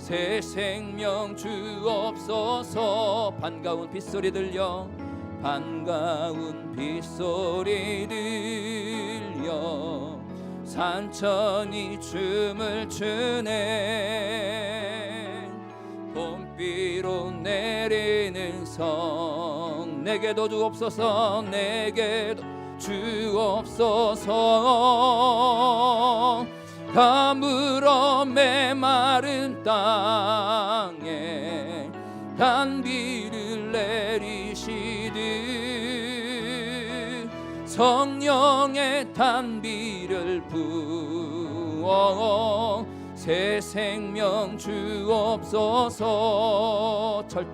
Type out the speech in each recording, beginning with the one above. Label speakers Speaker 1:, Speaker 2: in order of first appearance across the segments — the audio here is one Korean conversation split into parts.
Speaker 1: 새 생명 주옵소서. 반가운 빗소리 들려 반가운 빗소리 들려 산천이 춤을 추네. 봄비로 내리는 성 내게도 주옵소서. 내게도 주옵소서. 가물어 메마른 땅에 단비를 내리시듯 성령의 단비를 부어 새 생명 주옵소서. 철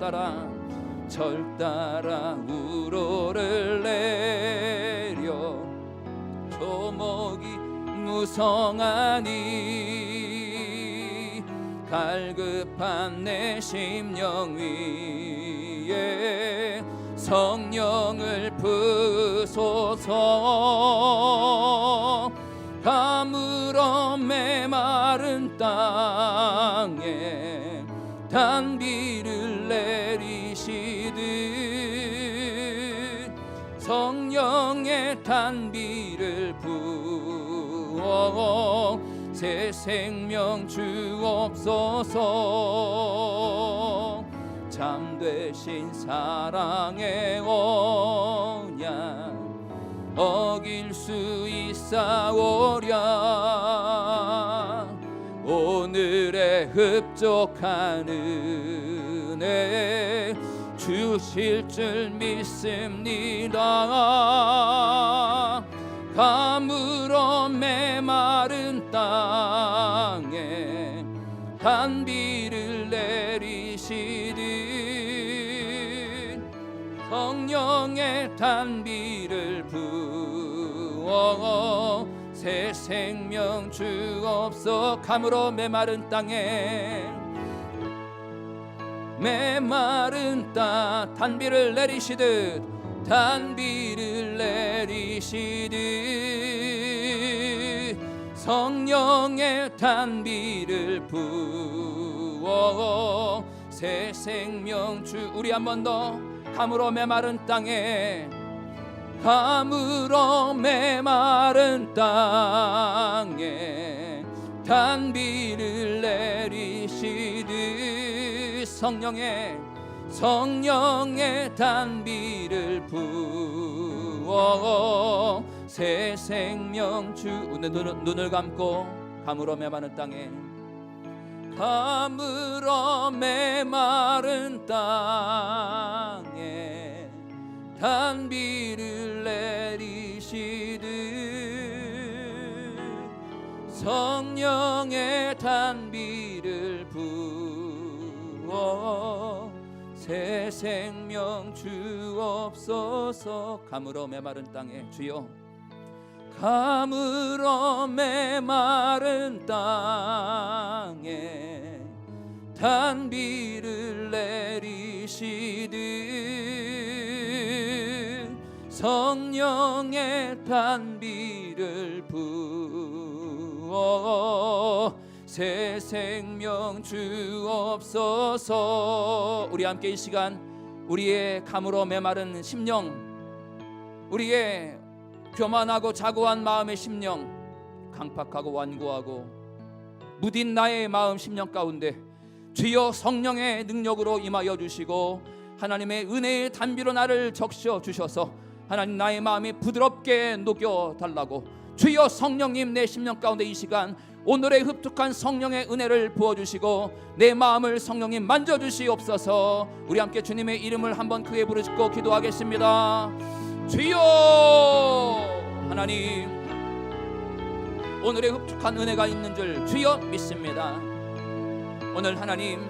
Speaker 1: 따라 우로를 내려 조목이 무성하니 갈급한 내 심령 위에 성령을 부으소서. 가물어 메마른 땅에 단비를 내리시듯 성령의 단비를 부어 새 생명 주옵소서. 잠되신 사랑의 언약 어길 수 있사오랴. 오늘의 흡족한 은혜 주실 줄 믿습니다. 가물어 메마른 땅에 단비를 내리시듯 성령의 단비를 부어 새 생명 주옵소서. 가물어 메마른 땅에 메마른 땅 단비를 내리시듯 단비를 내리시듯 성령의 단비를 부어 새 생명 주. 우리 한 번 더. 가물어 메마른 땅에 가물어 메마른 땅에 단비를 내리시듯 성령의 단비를 부어 새 생명 주. 눈을 감고 가물어 메마른 땅에 가물어 메마른 땅에 단비를 내리시듯 성령의 단비를 부어 새 생명 주옵소서. 가물어 메마른 땅에 주여 가물어 메마른 땅에 단비를 내리시듯 성령의 단비를 부어 새 생명 주옵소서. 우리 함께 이 시간 우리의 가물어 메마른 심령, 우리의 교만하고 자고한 마음의 심령, 강팍하고 완고하고 무딘 나의 마음 심령 가운데 주여 성령의 능력으로 임하여 주시고 하나님의 은혜의 단비로 나를 적셔 주셔서 하나님 나의 마음이 부드럽게 녹여 달라고 주여 성령님 내 심령 가운데 이 시간 오늘의 흡족한 성령의 은혜를 부어주시고 내 마음을 성령님 만져주시옵소서. 우리 함께 주님의 이름을 한번 크게 부르짖고 기도하겠습니다. 주여 하나님, 오늘의 흡족한 은혜가 있는 줄 주여 믿습니다. 오늘 하나님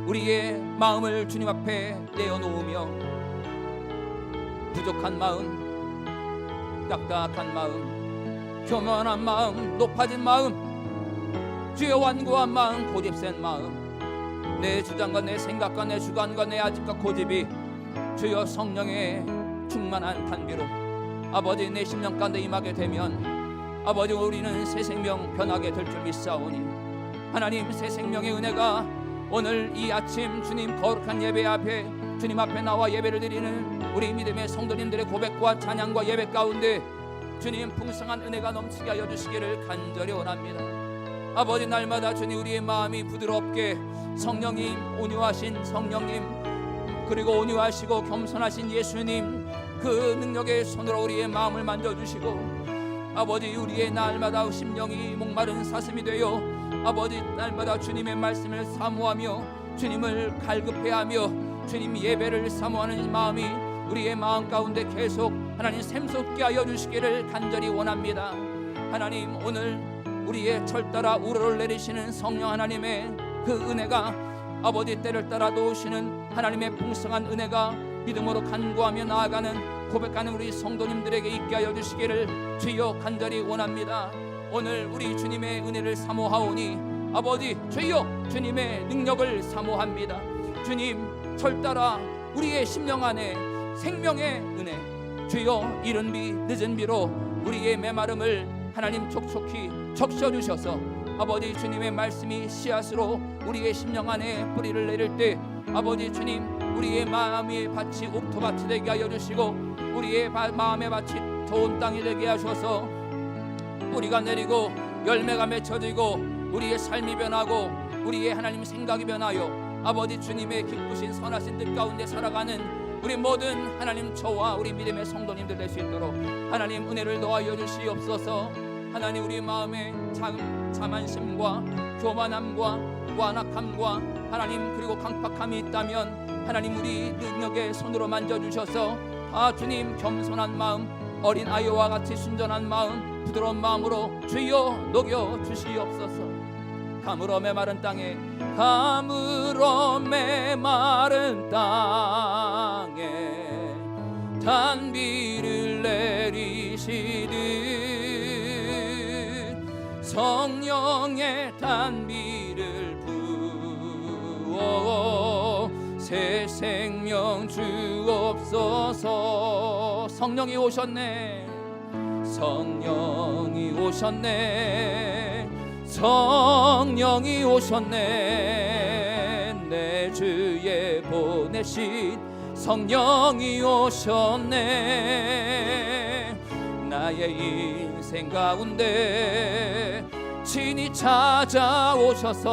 Speaker 1: 우리의 마음을 주님 앞에 내어놓으며 부족한 마음, 딱딱한 마음, 교만한 마음, 높아진 마음, 주여 완고한 마음, 고집센 마음, 내 주장과 내 생각과 내 주관과 내 아집과 고집이 주여 성령의 충만한 단비로 아버지 내 심령 가운데 임하게 되면 아버지 우리는 새 생명 변하게 될 줄 믿사오니 하나님 새 생명의 은혜가 오늘 이 아침 주님 거룩한 예배 앞에 주님 앞에 나와 예배를 드리는 우리 믿음의 성도님들의 고백과 찬양과 예배 가운데 주님 풍성한 은혜가 넘치게 하여 주시기를 간절히 원합니다. 아버지, 날마다 주님 우리의 마음이 부드럽게 성령님, 온유하신 성령님, 그리고 온유하시고 겸손하신 예수님 그 능력의 손으로 우리의 마음을 만져주시고 아버지, 우리의 날마다 심령이 목마른 사슴이 되어 아버지 날마다 주님의 말씀을 사모하며 주님을 갈급해하며 주님 예배를 사모하는 마음이 우리의 마음 가운데 계속 하나님 샘솟게 하여 주시기를 간절히 원합니다. 하나님, 오늘 우리의 철따라 우러를 내리시는 성령 하나님의 그 은혜가 아버지 때를 따라 도우시는 하나님의 풍성한 은혜가 믿음으로 간구하며 나아가는 고백하는 우리 성도님들에게 있게 하여 주시기를 주여 간절히 원합니다. 오늘 우리 주님의 은혜를 사모하오니 아버지 주여 주님의 능력을 사모합니다. 주님 철따라 우리의 심령 안에 생명의 은혜 주여 이른 비 늦은 비로 우리의 메마름을 하나님 촉촉히 적셔주셔서 아버지 주님의 말씀이 씨앗으로 우리의 심령 안에 뿌리를 내릴 때 아버지 주님 우리의 마음의 밭이 옥토밭이 되게 하여 주시고 우리의 마음의 밭이 좋은 땅이 되게 하셔서 뿌리가 내리고 열매가 맺혀지고 우리의 삶이 변하고 우리의 하나님 생각이 변하여 아버지 주님의 기쁘신 선하신 뜻 가운데 살아가는 우리 모든 하나님 저와 우리 믿음의 성도님들 될 수 있도록 하나님 은혜를 더하여 주시옵소서. 하나님 우리 마음에 자만심과 교만함과 완악함과 하나님 그리고 강팍함이 있다면 하나님 우리 능력의 손으로 만져주셔서 다 주님 겸손한 마음 어린 아이와 같이 순전한 마음 부드러운 마음으로 주여 녹여 주시옵소서. 가물어 메마른 땅에 가물어 메마른 땅에 단비를 내리시듯 성령의 단비를 부어 새 생명 주옵소서. 성령이 오셨네 성령이 오셨네 성령이 오셨네 내 주에 보내신 성령이 오셨네 나의 인생 가운데 친히 찾아오셔서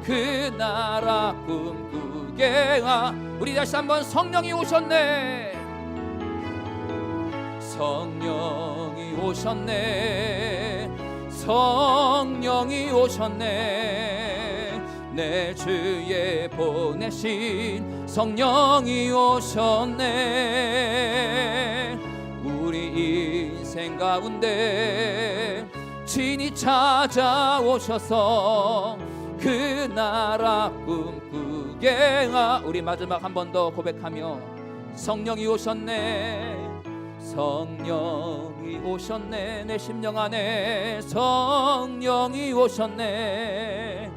Speaker 1: 그 나라 꿈꾸게 우리 다시 한번 성령이 오셨네 성령이 오셨네 성령이 오셨네 내 주에 보내신 성령이 오셨네 우리 인생 가운데 친히 찾아오셔서 그 나라 꿈꾸게 우리 마지막 한 번 더 고백하며 성령이 오셨네 성령이 오셨네 내 심령 안에 성령이 오셨네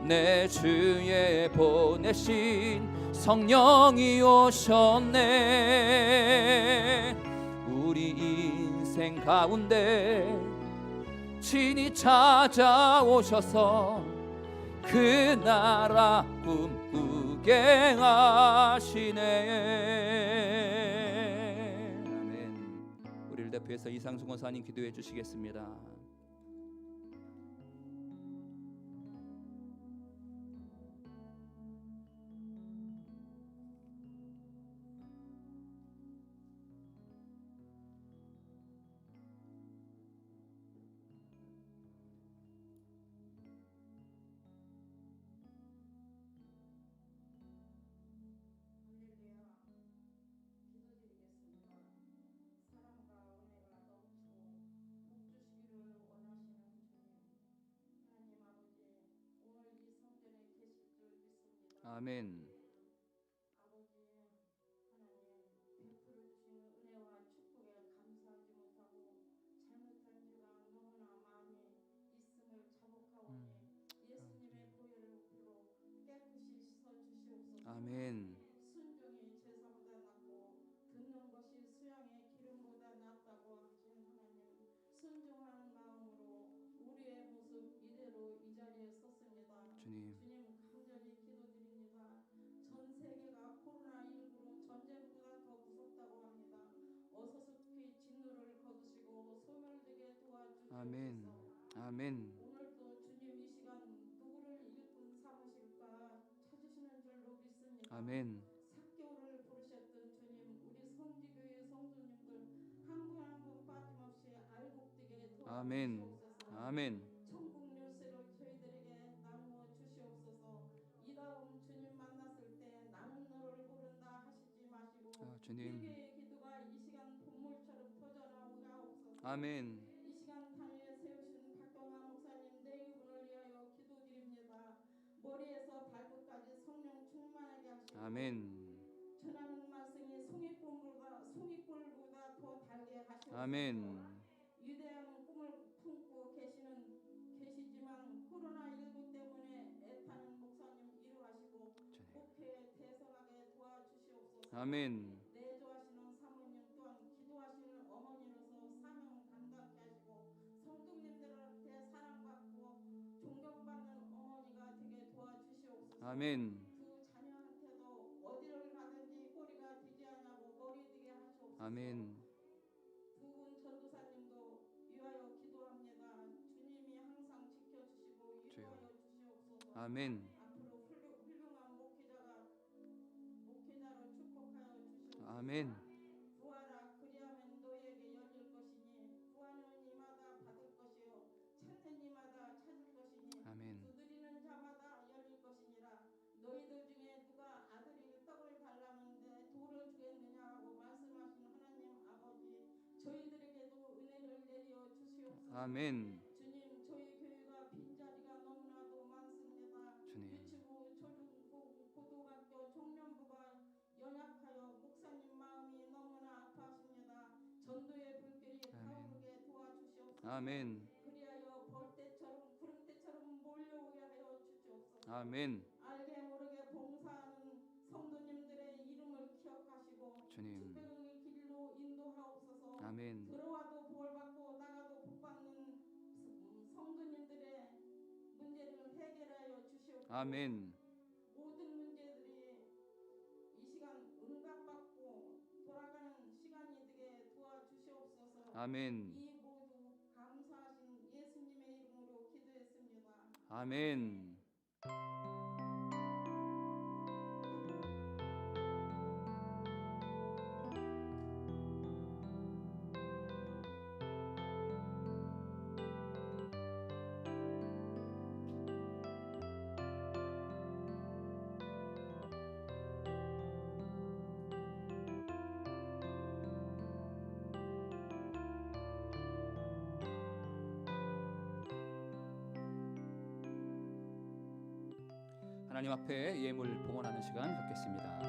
Speaker 1: 내 주에 보내신 성령이 오셨네 우리 인생 가운데 친히 찾아오셔서 그 나라 꿈꾸게 하시네. 아멘. 우리를 대표해서 이상수 권사님 기도해 주시겠습니다. 아멘.
Speaker 2: 아버지 하나님 베풀어 주시는 은혜와 축복에 감사하지 못하고 잘못한 죄가 너무나 많이 있음을 자복하오니 예수님의 보혈로 깨끗이 씻어 주시옵소서.
Speaker 1: 아멘.
Speaker 2: 순종이 제사보다 낫고 듣는 것이 수양의 기름보다 낫다고 하신 하나님 순종하는 마음으로 우리의 모습 이대로 이 자리에
Speaker 1: 아멘. 아멘.
Speaker 2: 오늘도 주님 이 시간 누구를 일꾼 삼으실까 찾으시는 줄로 믿습니다.
Speaker 1: 아멘.
Speaker 2: 삭개오를 부르셨던 주님, 우리 성지교회 성도님들 한 분 한 분 빠짐없이 알곡되게
Speaker 1: 아멘.
Speaker 2: 도와주시옵소서.
Speaker 1: 아멘.
Speaker 2: 천국 열쇠를 저희들에게 나누어 주시옵소서. 이 다음 주님 만났을 때 나는 너를 부른다 하시지 마시고
Speaker 1: 주님.
Speaker 2: 회개의 기도가 이 시간 봇물처럼 터져나오게 하옵소서.
Speaker 1: 아멘.
Speaker 2: 이 시간 단위에 세우신 박경화 목사님 내일분을 위하여 기도드립니다. 머리에서 발끝까지 성령 충만하게 하시고
Speaker 1: 아멘.
Speaker 2: 전하는 말씀이 송이꿀보다 더 달게 하시옵소서.
Speaker 1: 아멘.
Speaker 2: 위대한 꿈을 품고 계시지만 코로나19 때문에 애타는 목사님 이루하시고 목회에 대성하게 도와주시옵소서.
Speaker 1: 아멘.
Speaker 2: 내조하시는 사모님 또한 기도하시는 어머니로서 사명 감당케 하시고 성도님들한테 사랑받고 존경받는 어머니가 되게 도와주시옵소서.
Speaker 1: 아멘.
Speaker 2: 두 자녀한테도 어디를 가든지 꼬리가 되지 않냐고 머리 되게 하시옵소서.
Speaker 1: 아멘.
Speaker 2: 두 분 전도사님도 위하여 기도합니다. 주님이 항상 지켜주시고 위로하여 주시옵소서.
Speaker 1: 아멘.
Speaker 2: 앞으로 훌륭한 목회자로 축복하여 주시옵소서.
Speaker 1: 아멘.
Speaker 2: 구하라 그리하면 너희에게 열릴 것이니 구하는 이마다 받을 것이요 찾는 이마다 찾을 것이니
Speaker 1: 아멘.
Speaker 2: 두드리는 자마다 열릴 것이니라. 너희들 중에 누가 아들이 떡을 달라는데 돌을 주겠느냐 하고 말씀하신 하나님 아버지, 저희들에게도 은혜를 내려 주시옵소서.
Speaker 1: 아멘.
Speaker 2: 주님, 저희 교회가 빈자리가 너무나도 많습니다.
Speaker 1: 주님.
Speaker 2: 유치부, 초중고, 고등학교, 청년부가 연약하여 목사님 마음이 너무나 아파하십니다. 전도의 불길이 타오르게 도와주시옵소서.
Speaker 1: 아멘.
Speaker 2: 그리하여 벌떼처럼 구름대처럼 몰려오게 하여 주시옵소서.
Speaker 1: 아멘.
Speaker 2: 알게 모르게 봉사하는 성도님들의 이름을 기억하시고
Speaker 1: 주님.
Speaker 2: 축복의 길로 인도하옵소서.
Speaker 1: 아멘.
Speaker 2: 들어와도 복받고 나가도 복받는 성도님들의 문제를 해결하여 주시옵소서.
Speaker 1: 아멘.
Speaker 2: 모든 문제들이 이 시간 응답받고 돌아가는 시간이 되게 도와주시옵소서.
Speaker 1: 아멘.
Speaker 2: 이 모두 감사하신 예수님의 이름으로 기도했습니다.
Speaker 1: 아멘. 하나님 앞에 예물 봉헌하는 시간 갖겠습니다.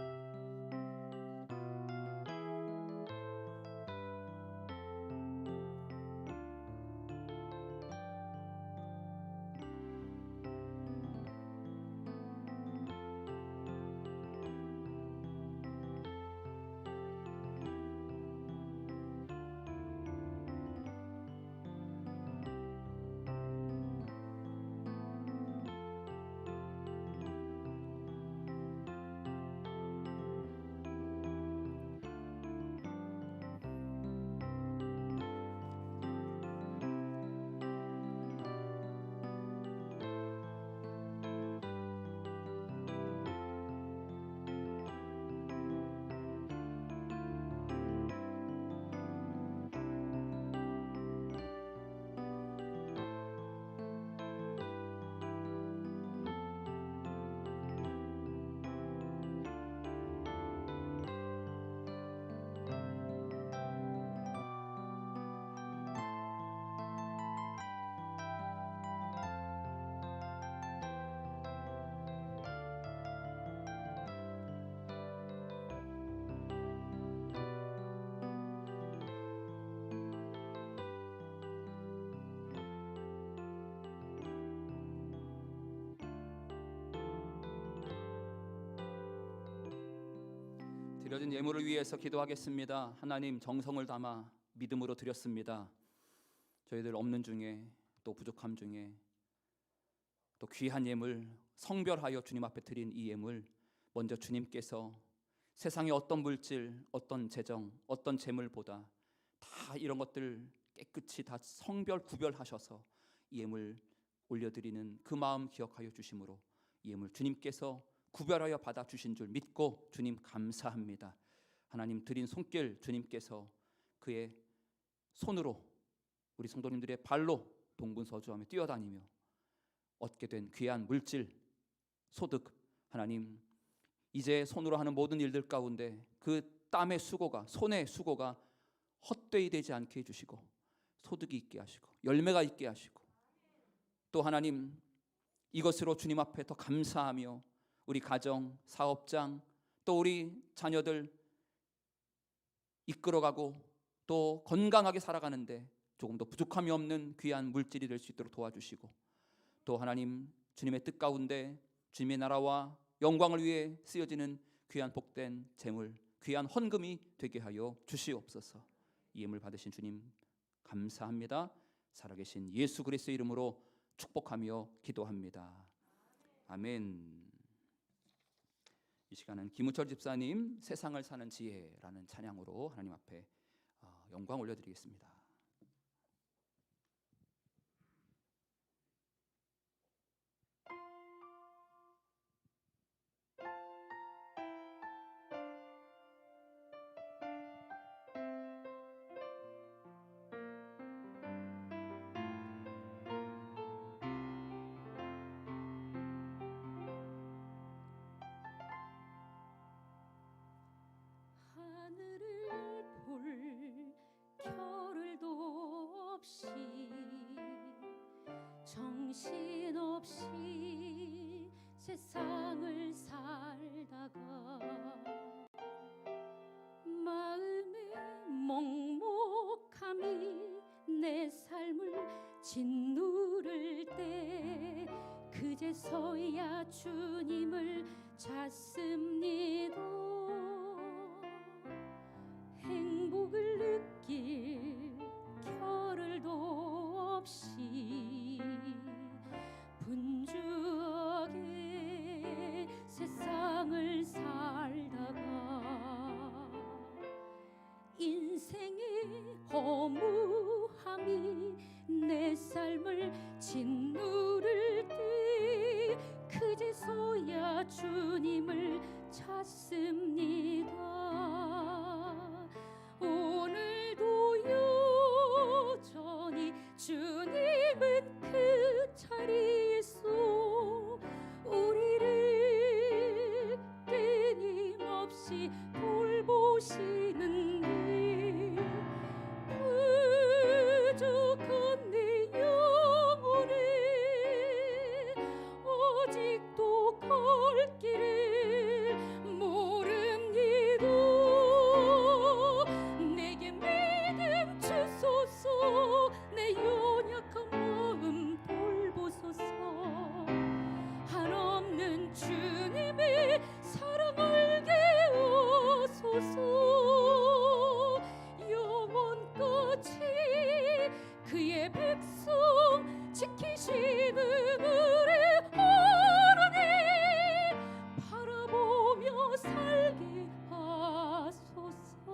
Speaker 1: 드려진 예물을 위해서 기도하겠습니다. 하나님, 정성을 담아 믿음으로 드렸습니다. 저희들 없는 중에 또 부족함 중에 또 귀한 예물 성별하여 주님 앞에 드린 이 예물 먼저 주님께서 세상의 어떤 물질, 어떤 재정, 어떤 재물보다 다 이런 것들 깨끗이 다 성별 구별하셔서 이 예물 올려드리는 그 마음 기억하여 주심으로 이 예물 주님께서 구별하여 받아주신 줄 믿고 주님 감사합니다. 하나님 드린 손길 주님께서 그의 손으로 우리 성도님들의 발로 동분서주하며 뛰어다니며 얻게 된 귀한 물질, 소득, 하나님 이제 손으로 하는 모든 일들 가운데 그 땀의 수고가, 손의 수고가 헛되이 되지 않게 해주시고 소득이 있게 하시고 열매가 있게 하시고 또 하나님 이것으로 주님 앞에 더 감사하며 우리 가정, 사업장 또 우리 자녀들 이끌어가고 또 건강하게 살아가는데 조금 더 부족함이 없는 귀한 물질이 될 수 있도록 도와주시고 또 하나님 주님의 뜻 가운데 주님의 나라와 영광을 위해 쓰여지는 귀한 복된 재물, 귀한 헌금이 되게 하여 주시옵소서. 이 예물 받으신 주님 감사합니다. 살아계신 예수 그리스도의 이름으로 축복하며 기도합니다. 아멘. 이 시간은 김우철 집사님 세상을 사는 지혜라는 찬양으로 하나님 앞에 영광 올려드리겠습니다.
Speaker 3: 하늘을 볼 겨를도 없이 정신없이 세상을 살다가 마음의 먹먹함이 내 삶을 짓누를 때 그제서야 주님을 찾습니다. 행복을 느낄 겨를도 없이 분주하게 세상을 살다가 인생의 허무함이 내 삶을 짓누를 때 그제서야 주님을 찾습니다. 오늘도 여전히 주님은 그 자리에서 우리를 끊임없이 돌보시는데 부족한 내 영혼에 아직도 갈 길을 모릅니다. 내게 믿음 주소서. 내 연약한 마음 돌보소서. 한없는 주님의 사랑 알게 하소서. 영원까지 그의 백성 지키시는 은혜 하나님 바라보며 살게 하소서.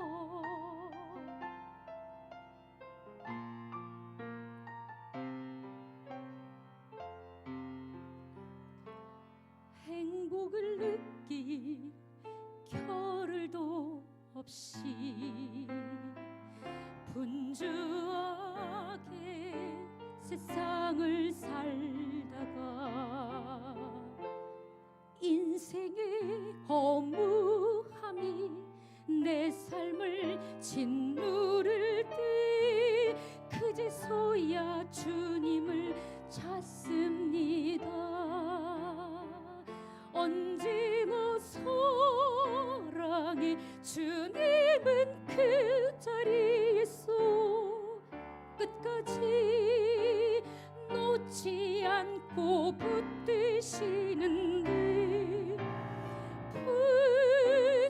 Speaker 3: 행복을 느낄 겨를도 없이 분주하게 세상을 살다가 인생의 허무함이 내 삶을 짓누를 때 그제서야 주님을 찾습니다. 언제나 사랑해 주님은 그 자리에서 끝까지 놓지 않고 붙드시는데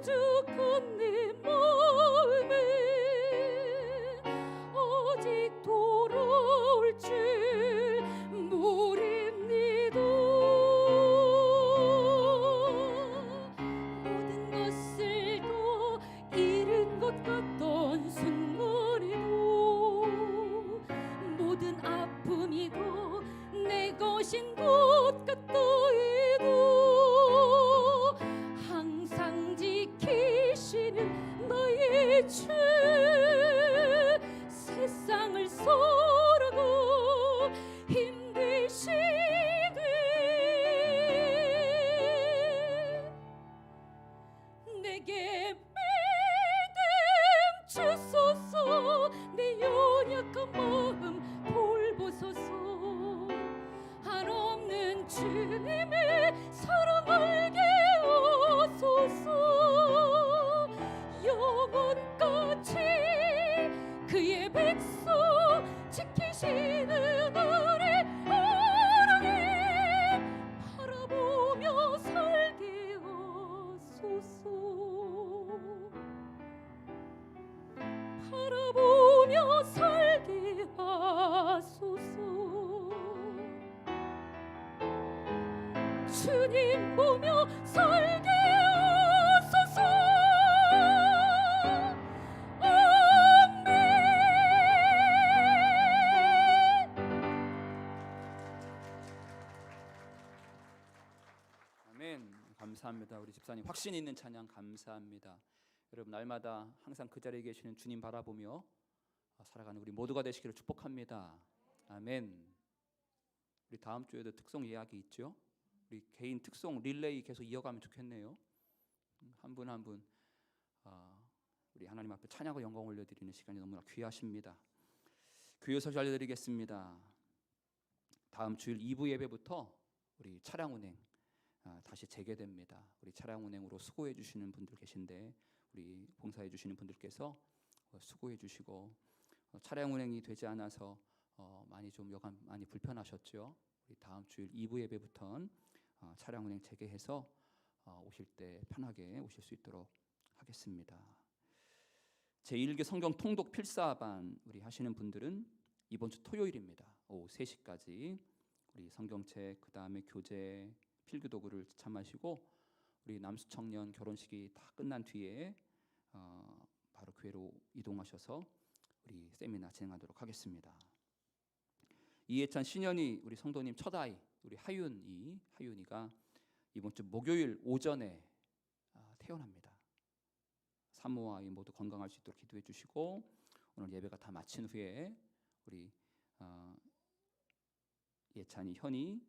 Speaker 3: 부족한 내 마음에 아직 돌아올 줄 모릅니다. 모든 것을 또 잃은 것 같던 순간에도 품이도 내 것인 것 같도이도 항상 지키시는 나의 주 세상을 쏘라고 힘드시되 내게 믿음 주소서 내 연약한 마음 돌보소서 한없는 주님의 사랑 알게 하소서 영원까지 그의 백성 지키시는 은혜 하나님 바라보며 살게 하소서 바라보며 살게 하소서 주님 보며 살게 하소서
Speaker 1: 아멘. 감사합니다. 우리 집사님 확신 있는 찬양 감사합니다. 여러분 날마다 항상 그 자리에 계시는 주님 바라보며 살아가는 우리 모두가 되시기를 축복합니다. 아멘. 우리 다음 주에도 특송 이야기 있죠? 우리 개인 특송 릴레이 계속 이어가면 좋겠네요. 한 분 한 분 우리 하나님 앞에 찬양과 영광 올려드리는 시간이 너무나 귀하십니다. 교회 소식 알려드리겠습니다. 다음 주일 2부 예배부터 우리 차량 운행 다시 재개됩니다. 우리 차량 운행으로 수고해 주시는 분들 계신데 우리 봉사해 주시는 분들께서 수고해 주시고 차량 운행이 되지 않아서 많이 좀 여간 많이 불편하셨죠. 우리 다음 주일 2부 예배부터는 차량 운행 재개해서 오실 때 편하게 오실 수 있도록 하겠습니다. 제1교 성경 통독 필사반 우리 하시는 분들은 이번 주 토요일입니다. 오후 3시까지 우리 성경책 그다음에 교재 필기도구를 참하시고 우리 남수청년 결혼식이 다 끝난 뒤에 바로 교회로 이동하셔서 우리 세미나 진행하도록 하겠습니다. 이해찬 신현이 우리 성도님 첫 아이 우리 하윤이가 이번 주 목요일 오전에 태어납니다. 산모와 아이 모두 건강할 수 있도록 기도해 주시고 오늘 예배가 다 마친 후에 우리 예찬이 현이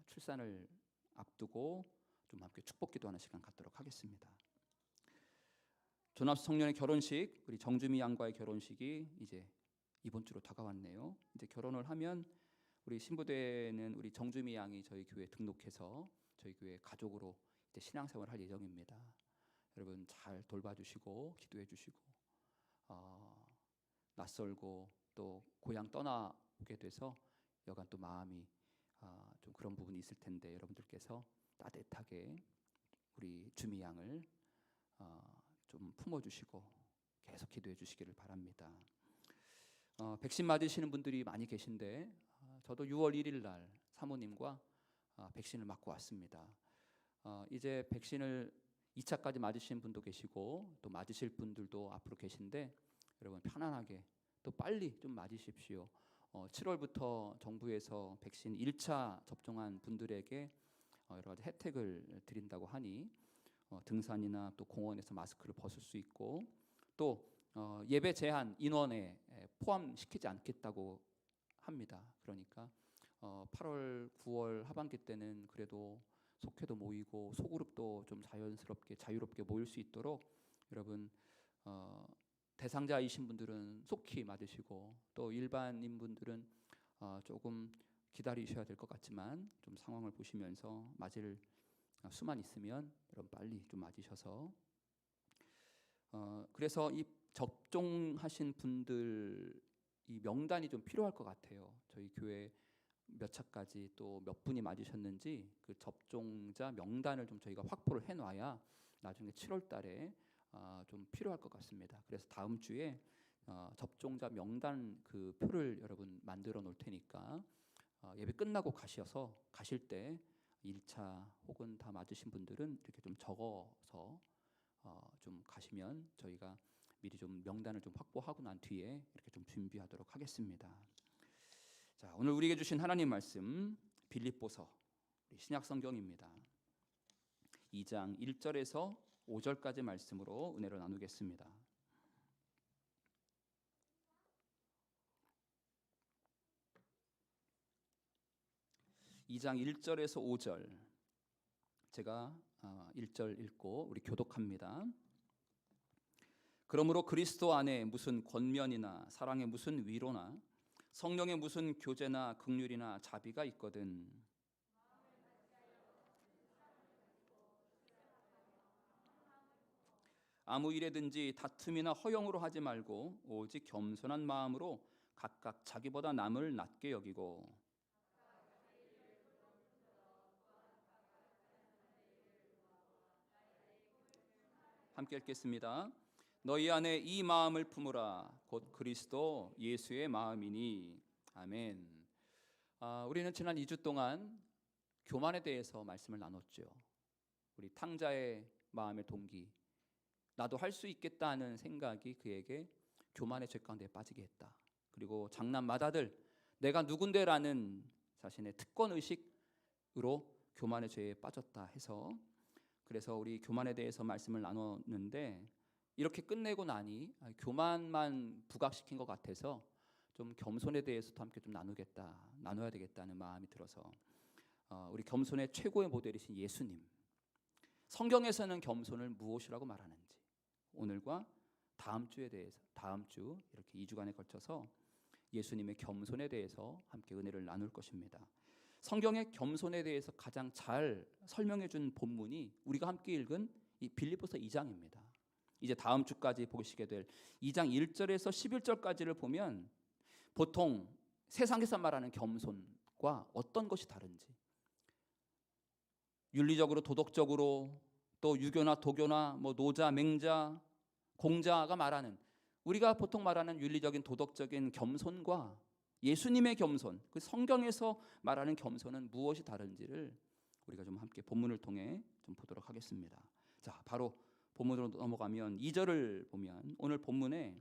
Speaker 1: 출산을 앞두고 좀 함께 축복 기도하는 시간 갖도록 하겠습니다. 조납수 청년의 결혼식 우리 정주미 양과의 결혼식이 이제 이번 주로 다가왔네요. 이제 결혼을 하면 우리 신부대는 우리 정주미 양이 저희 교회에 등록해서 저희 교회 가족으로 이제 신앙생활을 할 예정입니다. 여러분 잘 돌봐주시고 기도해 주시고 낯설고 또 고향 떠나게 돼서 여간 또 마음이 좀 그런 부분이 있을 텐데 여러분들께서 따뜻하게 우리 주미 양을 좀 품어주시고 계속 기도해 주시기를 바랍니다. 백신 맞으시는 분들이 많이 계신데 저도 6월 1일 날 사모님과 백신을 맞고 왔습니다. 이제 백신을 2차까지 맞으신 분도 계시고 또 맞으실 분들도 앞으로 계신데 여러분 편안하게 또 빨리 좀 맞으십시오. 7월부터 정부에서 백신 1차 접종한 분들에게 여러 가지 혜택을 드린다고 하니 등산이나 또 공원에서 마스크를 벗을 수 있고 또 예배 제한 인원에 포함시키지 않겠다고 합니다. 그러니까 8월, 9월 하반기 때는 그래도 속회도 모이고 소그룹도 좀 자연스럽게 자유롭게 모일 수 있도록 여러분 대상자이신 분들은 속히 맞으시고 또 일반인 분들은 조금 기다리셔야 될 것 같지만 좀 상황을 보시면서 맞을 수만 있으면 여러분 빨리 좀 맞으셔서 그래서 이 접종하신 분들 이 명단이 좀 필요할 것 같아요. 저희 교회 몇 차까지 또 몇 분이 맞으셨는지 그 접종자 명단을 좀 저희가 확보를 해놔야 나중에 7월 달에 좀 필요할 것 같습니다. 그래서 다음 주에 접종자 명단 그 표를 여러분 만들어 놓을 테니까 예배 끝나고 가실 때 1차 혹은 다 맞으신 분들은 이렇게 좀 적어서 좀 가시면 저희가 미리 좀 명단을 좀 확보하고 난 뒤에 이렇게 좀 준비하도록 하겠습니다. 자, 오늘 우리에게 주신 하나님 말씀 빌립보서 신약 성경입니다. 2장 1절에서 5절까지 말씀으로 은혜를 나누겠습니다. 2장 1절에서 5절 제가 1절 읽고 우리 교독합니다. 그러므로 그리스도 안에 무슨 권면이나 사랑의 무슨 위로나 성령의 무슨 교제나 긍휼이나 자비가 있거든 아무 일에든지 다툼이나 허영으로 하지 말고 오직 겸손한 마음으로 각각 자기보다 남을 낮게 여기고 함께 읽겠습니다. 너희 안에 이 마음을 품으라 곧 그리스도 예수의 마음이니 아멘. 우리는 지난 2주 동안 교만에 대해서 말씀을 나눴죠. 우리 탕자의 마음의 동기, 나도 할 수 있겠다 하는 생각이 그에게 교만의 죄 가운데 빠지게 했다. 그리고 장남 맏아들 내가 누군데라는 자신의 특권 의식으로 교만의 죄에 빠졌다 해서, 그래서 우리 교만에 대해서 말씀을 나눴는데 이렇게 끝내고 나니 교만만 부각시킨 것 같아서 좀 겸손에 대해서도 함께 좀 나눠야 되겠다는 마음이 들어서 우리 겸손의 최고의 모델이신 예수님, 성경에서는 겸손을 무엇이라고 말하는지 오늘과 다음 주 이렇게 2주간에 걸쳐서 예수님의 겸손에 대해서 함께 은혜를 나눌 것입니다. 성경의 겸손에 대해서 가장 잘 설명해 준 본문이 우리가 함께 읽은 이 빌립보서 2장입니다. 이제 다음 주까지 보시게 될 2장 1절에서 11절까지를 보면 보통 세상에서 말하는 겸손과 어떤 것이 다른지, 윤리적으로 도덕적으로 또 유교나 도교나 노자, 맹자, 공자가 말하는 우리가 보통 말하는 윤리적인 도덕적인 겸손과 예수님의 겸손, 그 성경에서 말하는 겸손은 무엇이 다른지를 우리가 좀 함께 본문을 통해 좀 보도록 하겠습니다. 자, 바로 본문으로 넘어가면 2절을 보면 오늘 본문에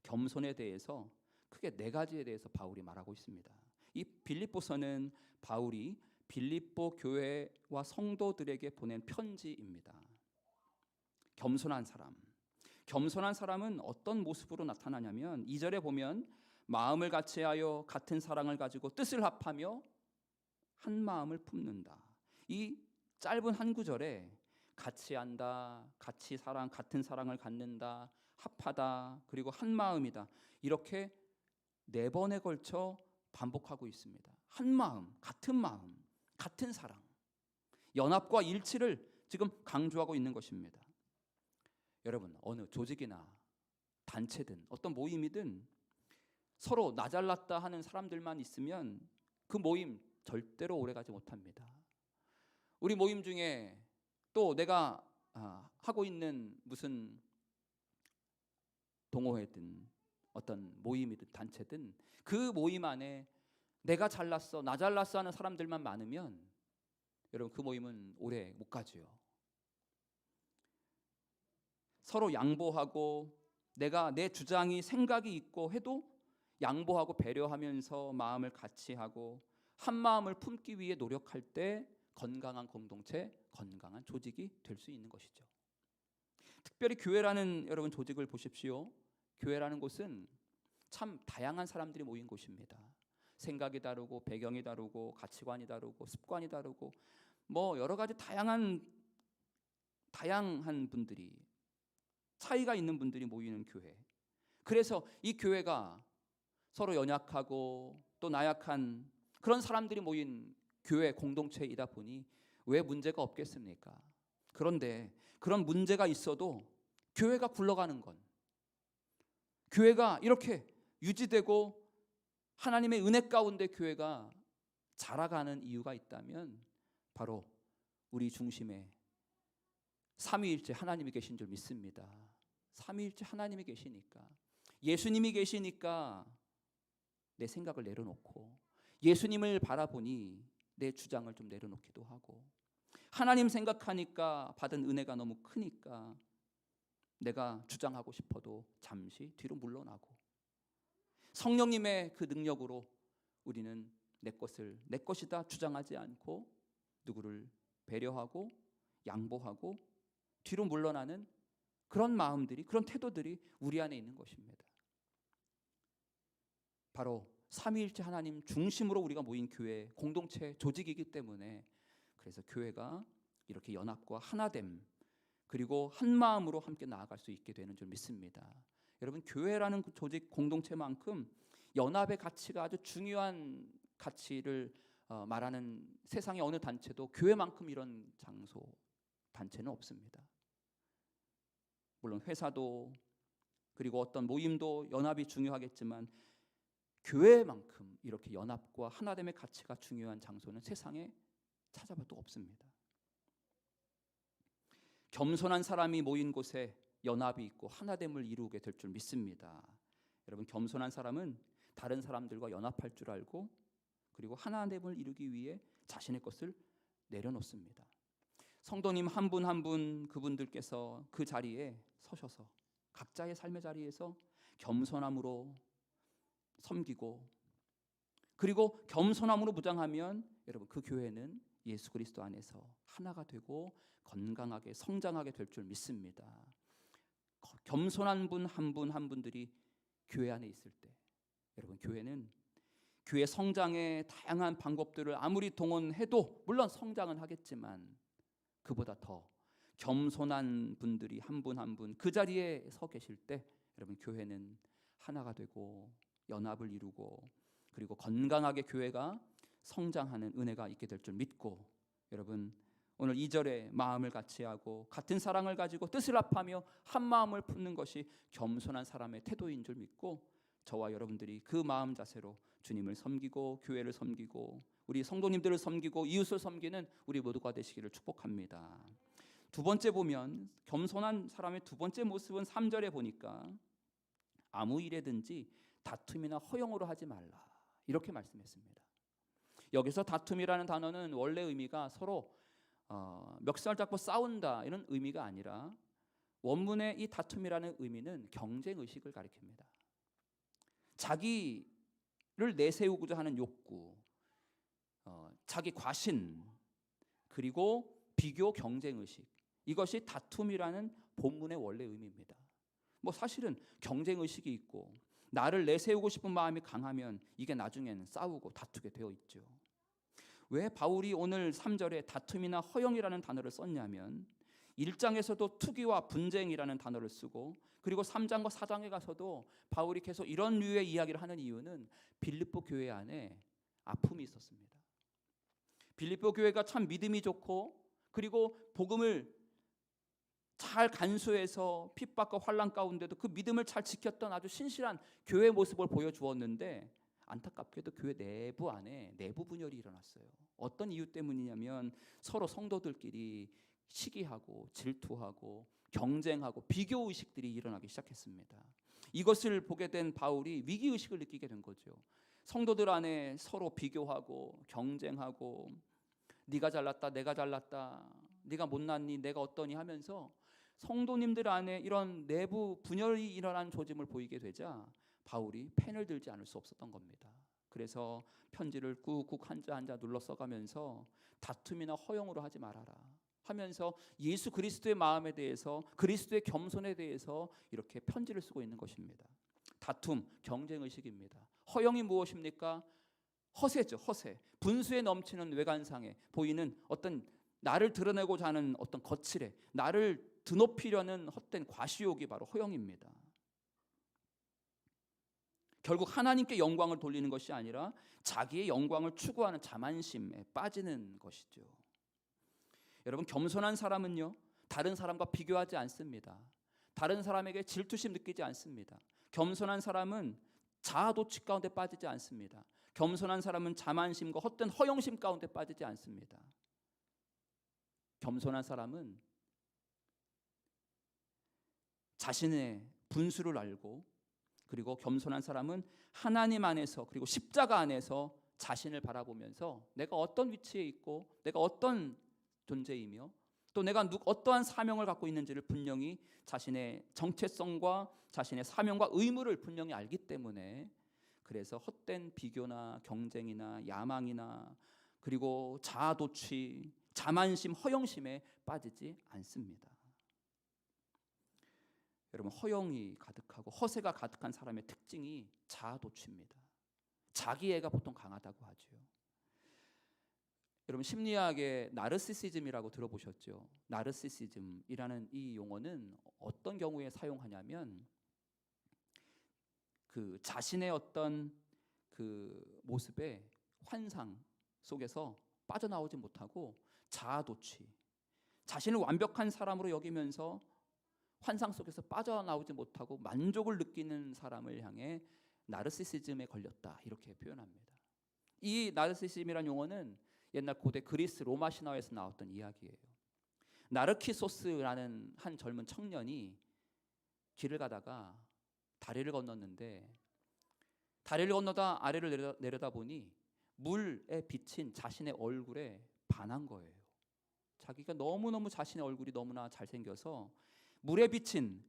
Speaker 1: 겸손에 대해서 크게 4가지에 대해서 바울이 말하고 있습니다. 이 빌립보서는 바울이 빌립보 교회와 성도들에게 보낸 편지입니다. 겸손한 사람은 어떤 모습으로 나타나냐면 2절에 보면 마음을 같이하여 같은 사랑을 가지고 뜻을 합하며 한 마음을 품는다. 이 짧은 한 구절에 같이 한다, 같이 같은 사랑을 갖는다, 합하다, 그리고 한 마음이다, 이렇게 4번에 걸쳐 반복하고 있습니다. 한 마음, 같은 사랑, 연합과 일치를 지금 강조하고 있는 것입니다. 여러분, 어느 조직이나 단체든 어떤 모임이든 서로 나 잘났다 하는 사람들만 있으면 그 모임 절대로 오래가지 못합니다. 우리 모임 중에 또 내가 하고 있는 무슨 동호회든 어떤 모임이든 단체든 그 모임 안에 내가 잘났어, 나 잘났어 하는 사람들만 많으면 여러분 그 모임은 오래 못 가죠. 서로 양보하고 내가 내 주장이 생각이 있고 해도 양보하고 배려하면서 마음을 같이 하고 한 마음을 품기 위해 노력할 때 건강한 공동체, 건강한 조직이 될 수 있는 것이죠. 특별히 교회라는 여러분 조직을 보십시오. 교회라는 곳은 참 다양한 사람들이 모인 곳입니다. 생각이 다르고 배경이 다르고 가치관이 다르고 습관이 다르고 여러 가지 다양한 분들이, 차이가 있는 분들이 모이는 교회. 그래서 이 교회가 서로 연약하고 또 나약한 그런 사람들이 모인 교회 공동체이다 보니 왜 문제가 없겠습니까? 그런데 그런 문제가 있어도 교회가 굴러가는 건, 교회가 이렇게 유지되고 하나님의 은혜 가운데 교회가 자라가는 이유가 있다면 바로 우리 중심에 삼위일체 하나님이 계신 줄 믿습니다. 삼위일체 하나님이 계시니까, 예수님이 계시니까 내 생각을 내려놓고 예수님을 바라보니 내 주장을 좀 내려놓기도 하고, 하나님 생각하니까 받은 은혜가 너무 크니까 내가 주장하고 싶어도 잠시 뒤로 물러나고, 성령님의 그 능력으로 우리는 내 것을 내 것이다 주장하지 않고 누구를 배려하고 양보하고 뒤로 물러나는 그런 마음들이, 그런 태도들이 우리 안에 있는 것입니다. 바로 삼위일체 하나님 중심으로 우리가 모인 교회 공동체 조직이기 때문에, 그래서 교회가 이렇게 연합과 하나됨, 그리고 한 마음으로 함께 나아갈 수 있게 되는 줄 믿습니다. 여러분, 교회라는 조직 공동체만큼 연합의 가치가 아주 중요한 가치를 말하는 세상의 어느 단체도 교회만큼 이런 장소 단체는 없습니다. 물론 회사도 그리고 어떤 모임도 연합이 중요하겠지만 교회만큼 이렇게 연합과 하나됨의 가치가 중요한 장소는 세상에 찾아봐도 없습니다. 겸손한 사람이 모인 곳에 연합이 있고 하나됨을 이루게 될 줄 믿습니다. 여러분, 겸손한 사람은 다른 사람들과 연합할 줄 알고 그리고 하나됨을 이루기 위해 자신의 것을 내려놓습니다. 성도님 한 분 한 분 그분들께서 그 자리에 서셔서 각자의 삶의 자리에서 겸손함으로 섬기고 그리고 겸손함으로 무장하면 여러분 그 교회는 예수 그리스도 안에서 하나가 되고 건강하게 성장하게 될 줄 믿습니다. 겸손한 분 한 분 한 분들이 교회 안에 있을 때 여러분 교회는 교회 성장의 다양한 방법들을 아무리 동원해도 물론 성장은 하겠지만 그보다 더 겸손한 분들이 한 분 한 분 그 자리에 서 계실 때 여러분 교회는 하나가 되고 연합을 이루고 그리고 건강하게 교회가 성장하는 은혜가 있게 될 줄 믿고, 여러분 오늘 2절에 마음을 같이하고 같은 사랑을 가지고 뜻을 합하며 한 마음을 품는 것이 겸손한 사람의 태도인 줄 믿고, 저와 여러분들이 그 마음 자세로 주님을 섬기고 교회를 섬기고 우리 성도님들을 섬기고 이웃을 섬기는 우리 모두가 되시기를 축복합니다. 두 번째 보면 겸손한 사람의 두 번째 모습은 3절에 보니까 아무 일에든지 다툼이나 허용으로 하지 말라 이렇게 말씀했습니다. 여기서 다툼이라는 단어는 원래 의미가 서로 멱살 잡고 싸운다 이런 의미가 아니라 원문의 이 다툼이라는 의미는 경쟁의식을 가리킵니다. 자기를 내세우고자 하는 욕구, 자기 과신, 그리고 비교 경쟁의식, 이것이 다툼이라는 본문의 원래 의미입니다. 뭐 사실은 경쟁의식이 있고 나를 내세우고 싶은 마음이 강하면 이게 나중에는 싸우고 다투게 되어 있죠. 왜 바울이 오늘 3절에 다툼이나 허용이라는 단어를 썼냐면 1장에서도 투기와 분쟁이라는 단어를 쓰고 그리고 3장과 4장에 가서도 바울이 계속 이런 류의 이야기를 하는 이유는 빌립보 교회 안에 아픔이 있었습니다. 빌립보 교회가 참 믿음이 좋고 그리고 복음을 잘 간수해서 핍박과 환난 가운데도 그 믿음을 잘 지켰던 아주 신실한 교회 모습을 보여주었는데 안타깝게도 교회 내부 안에 내부 분열이 일어났어요. 어떤 이유 때문이냐면 서로 성도들끼리 시기하고 질투하고 경쟁하고 비교의식들이 일어나기 시작했습니다. 이것을 보게 된 바울이 위기의식을 느끼게 된 거죠. 성도들 안에 서로 비교하고 경쟁하고 네가 잘났다 내가 잘났다 네가 못났니 내가 어떠니 하면서 성도님들 안에 이런 내부 분열이 일어난 조짐을 보이게 되자 바울이 펜을 들지 않을 수 없었던 겁니다. 그래서 편지를 꾹꾹 한자 한자 눌러 써가면서 다툼이나 허용으로 하지 말아라 하면서 예수 그리스도의 마음에 대해서 그리스도의 겸손에 대해서 이렇게 편지를 쓰고 있는 것입니다. 다툼, 경쟁의식입니다. 허용이 무엇입니까? 허세죠. 허세. 분수에 넘치는 외관상에 보이는 어떤 나를 드러내고자 하는 어떤 거칠에 나를 드높이려는 헛된 과시욕이 바로 허용입니다. 결국 하나님께 영광을 돌리는 것이 아니라 자기의 영광을 추구하는 자만심에 빠지는 것이죠. 여러분 겸손한 사람은요 다른 사람과 비교하지 않습니다. 다른 사람에게 질투심 느끼지 않습니다. 겸손한 사람은 자아도취 가운데 빠지지 않습니다. 겸손한 사람은 자만심과 헛된 허영심 가운데 빠지지 않습니다. 겸손한 사람은 자신의 분수를 알고 그리고 겸손한 사람은 하나님 안에서 그리고 십자가 안에서 자신을 바라보면서 내가 어떤 위치에 있고 내가 어떤 존재이며 또 내가 어떠한 사명을 갖고 있는지를 분명히 자신의 정체성과 자신의 사명과 의무를 분명히 알기 때문에 그래서 헛된 비교나 경쟁이나 야망이나 그리고 자아도취, 자만심, 허영심에 빠지지 않습니다. 여러분, 허영이 가득하고 허세가 가득한 사람의 특징이 자아도취입니다. 자기애가 보통 강하다고 하죠. 여러분, 심리학의 나르시시즘이라고 들어보셨죠? 나르시시즘이라는 이 용어는 어떤 경우에 사용하냐면 그 자신의 어떤 그 모습의 환상 속에서 빠져나오지 못하고 자아도취, 자신을 완벽한 사람으로 여기면서 환상 속에서 빠져나오지 못하고 만족을 느끼는 사람을 향해 나르시시즘에 걸렸다, 이렇게 표현합니다. 이 나르시시즘이라는 용어는 옛날 고대 그리스 로마 신화에서 나왔던 이야기예요. 나르키소스라는 한 젊은 청년이 길을 가다가 다리를 건넜는데 다리를 건너다 아래를 내려다보니 물에 비친 자신의 얼굴에 반한 거예요. 자기가 너무너무 자신의 얼굴이 너무나 잘생겨서 물에 비친,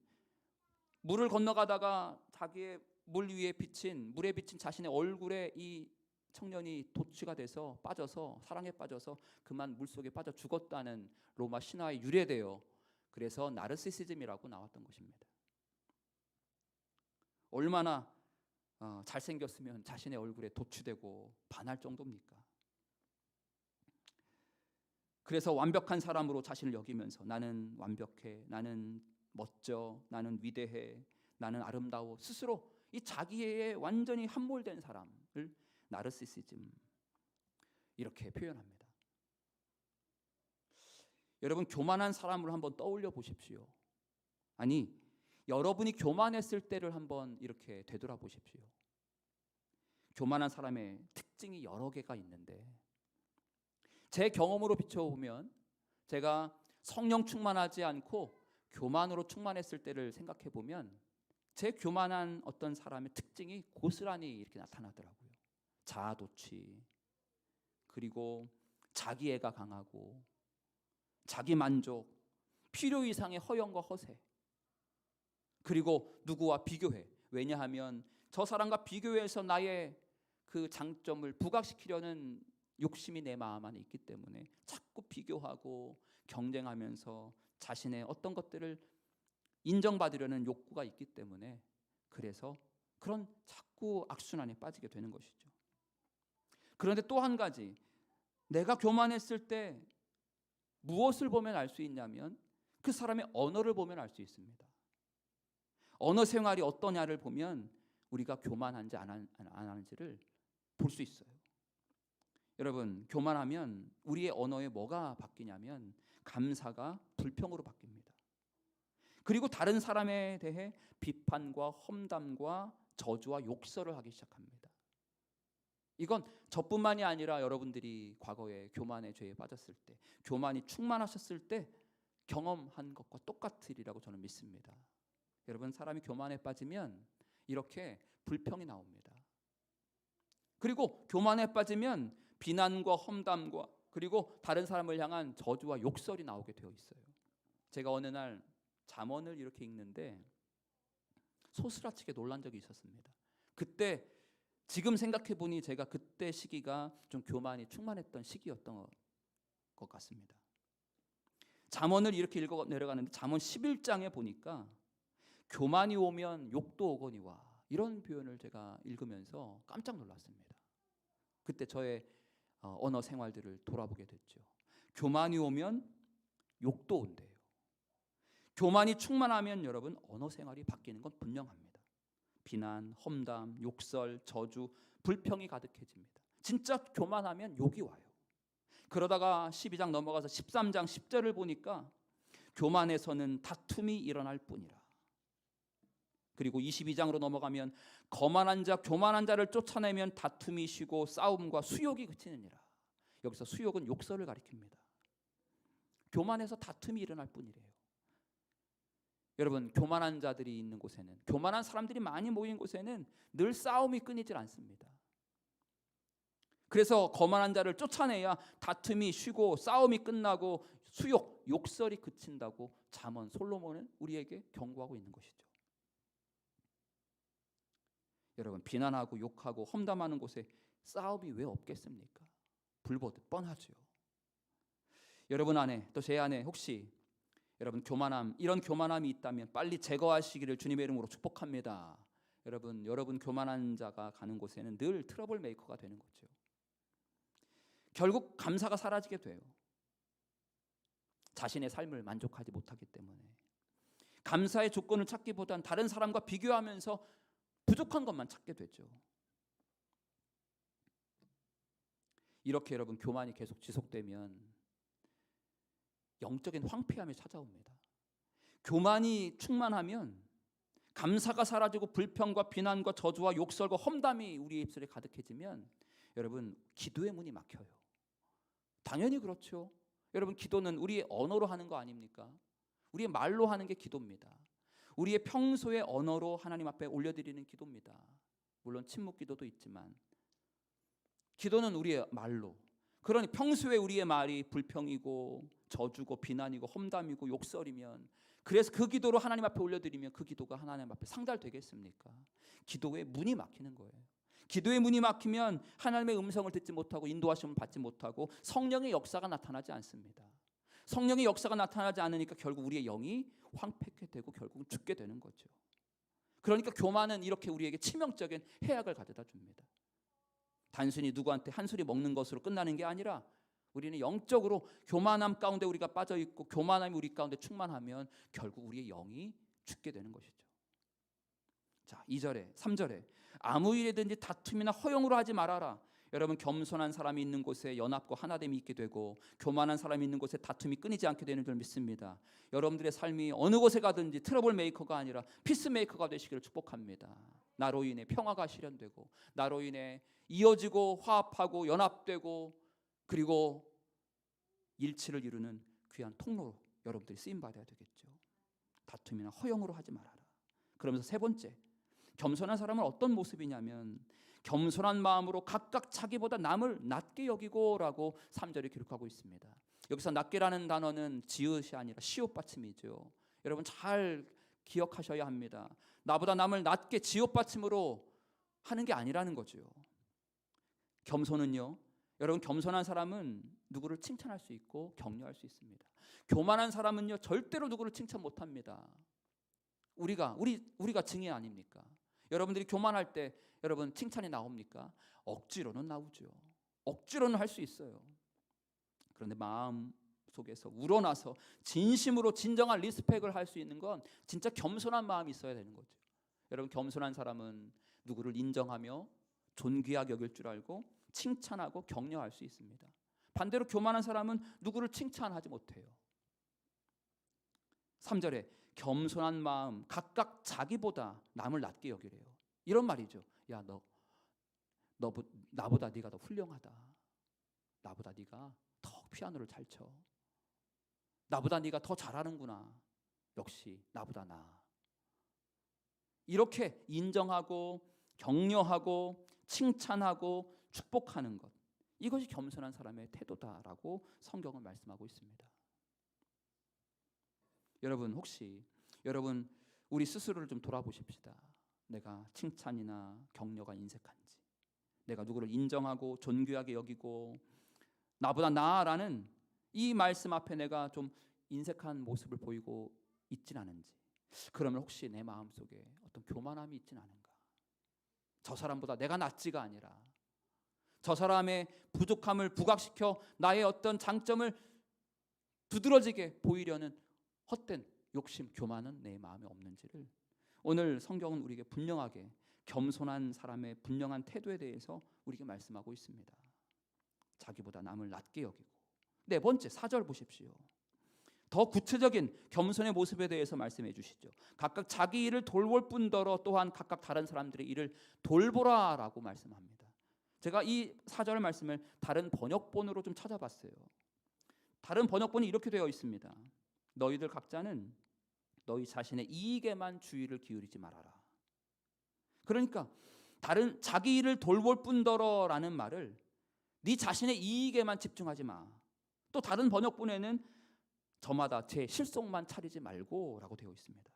Speaker 1: 물을 건너가다가 자기의 물 위에 비친, 물에 비친 자신의 얼굴에 이 청년이 도취가 돼서 빠져서, 사랑에 빠져서 그만 물속에 빠져 죽었다는 로마 신화에 유래돼요. 그래서 나르시시즘이라고 나왔던 것입니다. 얼마나 잘생겼으면 자신의 얼굴에 도취되고 반할 정도입니까? 그래서 완벽한 사람으로 자신을 여기면서 나는 완벽해, 나는 멋져, 나는 위대해, 나는 아름다워, 스스로 이 자기에 완전히 함몰된 사람을 나르시시즘, 이렇게 표현합니다. 여러분, 교만한 사람을 한번 떠올려 보십시오. 아니, 여러분이 교만했을 때를 한번 이렇게 되돌아보십시오. 교만한 사람의 특징이 여러 개가 있는데 제 경험으로 비춰보면 제가 성령 충만하지 않고 교만으로 충만했을 때를 생각해 보면 제 교만한 어떤 사람의 특징이 고스란히 이렇게 나타나더라고요. 자아도취, 그리고 자기애가 강하고 자기만족, 필요 이상의 허영과 허세, 그리고 누구와 비교해. 왜냐하면 저 사람과 비교해서 나의 그 장점을 부각시키려는 욕심이 내 마음 안에 있기 때문에 자꾸 비교하고 경쟁하면서 자신의 어떤 것들을 인정받으려는 욕구가 있기 때문에 그래서 그런 자꾸 악순환에 빠지게 되는 것이죠. 그런데 또 한 가지, 내가 교만했을 때 무엇을 보면 알 수 있냐면 그 사람의 언어를 보면 알 수 있습니다. 언어 생활이 어떠냐를 보면 우리가 교만한지 안 하는지를 볼 수 있어요. 여러분, 교만하면 우리의 언어에 뭐가 바뀌냐면 감사가 불평으로 바뀝니다. 그리고 다른 사람에 대해 비판과 험담과 저주와 욕설을 하기 시작합니다. 이건 저뿐만이 아니라 여러분들이 과거에 교만의 죄에 빠졌을 때, 교만이 충만하셨을 때 경험한 것과 똑같으리라고 저는 믿습니다. 여러분, 사람이 교만에 빠지면 이렇게 불평이 나옵니다. 그리고 교만에 빠지면 비난과 험담과 그리고 다른 사람을 향한 저주와 욕설이 나오게 되어 있어요. 제가 어느 날 잠언을 이렇게 읽는데 소스라치게 놀란 적이 있었습니다. 그때 지금 생각해 보니 제가 그때 시기가 좀 교만이 충만했던 시기였던 것 같습니다. 잠언을 이렇게 읽어 내려가는데 잠언 11장에 보니까 교만이 오면 욕도 오거니와, 이런 표현을 제가 읽으면서 깜짝 놀랐습니다. 그때 저의 언어 생활들을 돌아보게 됐죠. 교만이 오면 욕도 온대요. 교만이 충만하면 여러분 언어 생활이 바뀌는 건 분명합니다. 비난, 험담, 욕설, 저주, 불평이 가득해집니다. 진짜 교만하면 욕이 와요. 그러다가 12장 넘어가서 13장 10절을 보니까 교만에서는 다툼이 일어날 뿐이라. 그리고 22장으로 넘어가면 거만한 자, 교만한 자를 쫓아내면 다툼이 쉬고 싸움과 수욕이 그치느니라. 여기서 수욕은 욕설을 가리킵니다. 교만해서 다툼이 일어날 뿐이래요. 여러분, 교만한 자들이 있는 곳에는, 교만한 사람들이 많이 모인 곳에는 늘 싸움이 끊이질 않습니다. 그래서 거만한 자를 쫓아내야 다툼이 쉬고 싸움이 끝나고 수욕, 욕설이 그친다고 잠언 솔로몬은 우리에게 경고하고 있는 것이죠. 여러분, 비난하고 욕하고 험담하는 곳에 싸움이 왜 없겠습니까? 불보듯 뻔하죠. 여러분 안에, 또 제 안에 혹시 여러분 이런 교만함이 있다면 빨리 제거하시기를 주님의 이름으로 축복합니다. 여러분 교만한 자가 가는 곳에는 늘 트러블 메이커가 되는 거죠. 결국 감사가 사라지게 돼요. 자신의 삶을 만족하지 못하기 때문에. 감사의 조건을 찾기보단 다른 사람과 비교하면서 부족한 것만 찾게 되죠. 이렇게 여러분 교만이 계속 지속되면 영적인 황폐함이 찾아옵니다. 교만이 충만하면 감사가 사라지고 불평과 비난과 저주와 욕설과 험담이 우리의 입술에 가득해지면 여러분 기도의 문이 막혀요. 당연히 그렇죠. 여러분 기도는 우리의 언어로 하는 거 아닙니까? 우리의 말로 하는 게 기도입니다. 우리의 평소의 언어로 하나님 앞에 올려드리는 기도입니다. 물론 침묵 기도도 있지만 기도는 우리의 말로. 그러니 평소에 우리의 말이 불평이고 저주고 비난이고 험담이고 욕설이면, 그래서 그 기도로 하나님 앞에 올려드리면 그 기도가 하나님 앞에 상달되겠습니까? 기도의 문이 막히는 거예요. 기도의 문이 막히면 하나님의 음성을 듣지 못하고 인도하심을 받지 못하고 성령의 역사가 나타나지 않습니다. 성령의 역사가 나타나지 않으니까 결국 우리의 영이 황폐케 되고 결국은 죽게 되는 거죠. 그러니까 교만은 이렇게 우리에게 치명적인 해악을 가져다 줍니다. 단순히 누구한테 한 소리 먹는 것으로 끝나는 게 아니라 우리는 영적으로 교만함 가운데 우리가 빠져 있고 교만함이 우리 가운데 충만하면 결국 우리의 영이 죽게 되는 것이죠. 자, 2절에 3절에 아무 일이든지 다툼이나 허용으로 하지 말아라. 여러분, 겸손한 사람이 있는 곳에 연합과 하나됨이 있게 되고 교만한 사람이 있는 곳에 다툼이 끊이지 않게 되는 줄 믿습니다. 여러분들의 삶이 어느 곳에 가든지 트러블 메이커가 아니라 피스 메이커가 되시기를 축복합니다. 나로 인해 평화가 실현되고 나로 인해 이어지고 화합하고 연합되고 그리고 일치를 이루는 귀한 통로로 여러분들이 쓰임받아야 되겠죠. 다툼이나 허용으로 하지 말아라. 그러면서 세 번째, 겸손한 사람은 어떤 모습이냐면 겸손한 마음으로 각각 자기보다 남을 낮게 여기고 라고 3절에 기록하고 있습니다. 여기서 낮게라는 단어는 지읒이 아니라 시옷 받침이죠. 여러분 잘 기억하셔야 합니다. 나보다 남을 낮게 지읒 받침으로 하는 게 아니라는 거죠. 겸손은요, 여러분 긍휼한 사람은 누구를 칭찬할 수 있고 격려할 수 있습니다. 교만한 사람은요 절대로 누구를 칭찬 못합니다. 우리가 증인 아닙니까? 여러분들이 교만할 때 여러분 칭찬이 나옵니까? 억지로는 나오죠. 억지로는 할 수 있어요. 그런데 마음 속에서 우러나서 진심으로 진정한 리스펙을 할 수 있는 건 진짜 겸손한 마음이 있어야 되는 거죠. 여러분 겸손한 사람은 누구를 인정하며 존귀하게 여길 줄 알고 칭찬하고 격려할 수 있습니다. 반대로 교만한 사람은 누구를 칭찬하지 못해요. 3절에 겸손한 마음, 각각 자기보다 남을 낮게 여기래요. 이런 말이죠. 야, 나보다 네가 더 훌륭하다. 나보다 네가 더 피아노를 잘 쳐. 나보다 네가 더 잘하는구나. 역시 나보다 나. 이렇게 인정하고 격려하고 칭찬하고 축복하는 것, 이것이 겸손한 사람의 태도다라고 성경은 말씀하고 있습니다. 여러분 혹시 우리 스스로를 좀 돌아보십시다. 내가 칭찬이나 격려가 인색한지, 내가 누구를 인정하고 존귀하게 여기고 나보다 나아라는 이 말씀 앞에 내가 좀 인색한 모습을 보이고 있진 않은지, 그러면 혹시 내 마음속에 어떤 교만함이 있진 않은가? 저 사람보다 내가 낫지가 아니라 저 사람의 부족함을 부각시켜 나의 어떤 장점을 두드러지게 보이려는 헛된 욕심, 교만은 내 마음에 없는지를 오늘 성경은 우리에게 분명하게 겸손한 사람의 분명한 태도에 대해서 우리에게 말씀하고 있습니다. 자기보다 남을 낮게 여기고. 네 번째 4절 보십시오. 더 구체적인 겸손의 모습에 대해서 말씀해 주시죠. 각각 자기 일을 돌볼 뿐더러 또한 각각 다른 사람들의 일을 돌보라라고 말씀합니다. 제가 이 4절 말씀을 다른 번역본으로 좀 찾아봤어요. 다른 번역본이 이렇게 되어 있습니다. 너희들 각자는 너희 자신의 이익에만 주의를 기울이지 말아라. 그러니까 다른 자기 일을 돌볼 뿐더러라는 말을 네 자신의 이익에만 집중하지 마. 또 다른 번역본에는 저마다 제 실속만 차리지 말고라고 되어 있습니다.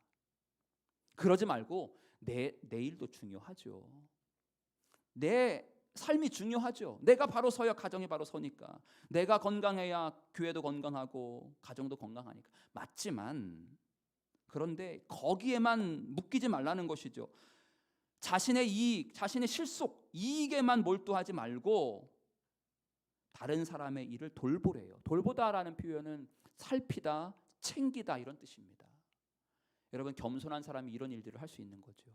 Speaker 1: 그러지 말고 내 일도 중요하죠. 내 삶이 중요하죠. 내가 바로 서야 가정이 바로 서니까. 내가 건강해야 교회도 건강하고 가정도 건강하니까. 맞지만 그런데 거기에만 묶이지 말라는 것이죠. 자신의 이익, 자신의 실속, 이익에만 몰두하지 말고 다른 사람의 일을 돌보래요. 돌보다라는 표현은 살피다, 챙기다 이런 뜻입니다. 여러분, 겸손한 사람이 이런 일들을 할 수 있는 거죠.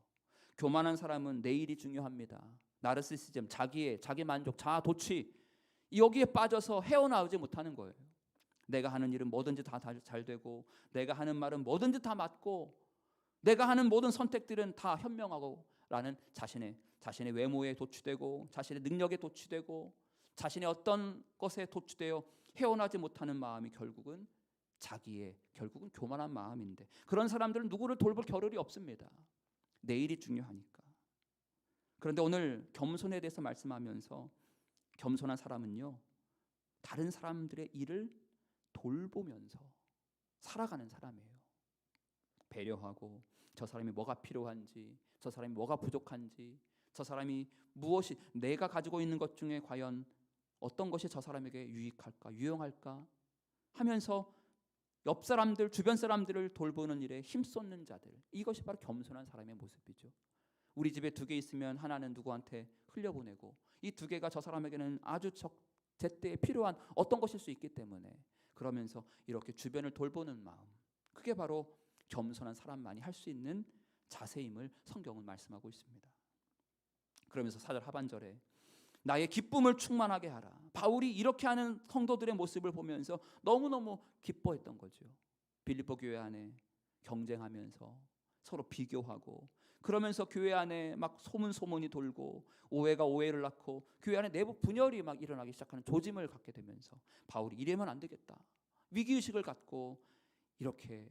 Speaker 1: 교만한 사람은 내 일이 중요합니다. 나르시시즘, 자기 만족, 자아 도취, 여기에 빠져서 헤어나오지 못하는 거예요. 내가 하는 일은 뭐든지 다 잘 되고, 내가 하는 말은 뭐든지 다 맞고, 내가 하는 모든 선택들은 다 현명하고 라는 자신의 외모에 도취되고, 자신의 능력에 도취되고, 자신의 어떤 것에 도취되어 헤어나지 못하는 마음이 결국은 결국은 교만한 마음인데, 그런 사람들은 누구를 돌볼 겨를이 없습니다. 내일이 중요하니까. 그런데 오늘 겸손에 대해서 말씀하면서 겸손한 사람은요, 다른 사람들의 일을 돌보면서 살아가는 사람이에요. 배려하고, 저 사람이 뭐가 필요한지, 저 사람이 뭐가 부족한지, 저 사람이 무엇이, 내가 가지고 있는 것 중에 과연 어떤 것이 저 사람에게 유익할까, 유용할까 하면서 옆 사람들, 주변 사람들을 돌보는 일에 힘쏟는 자들, 이것이 바로 겸손한 사람의 모습이죠. 우리 집에 2개 있으면 하나는 누구한테 흘려보내고, 이 2개가 저 사람에게는 아주 제때에 필요한 어떤 것일 수 있기 때문에, 그러면서 이렇게 주변을 돌보는 마음, 그게 바로 겸손한 사람만이 할 수 있는 자세임을 성경은 말씀하고 있습니다. 그러면서 4절 하반절에 나의 기쁨을 충만하게 하라. 바울이 이렇게 하는 성도들의 모습을 보면서 너무너무 기뻐했던 거죠. 빌립보 교회 안에 경쟁하면서 서로 비교하고, 그러면서 교회 안에 막 소문이 돌고, 오해가 오해를 낳고, 교회 안에 내부 분열이 막 일어나기 시작하는 조짐을 갖게 되면서 바울이 이래면 안 되겠다, 위기의식을 갖고 이렇게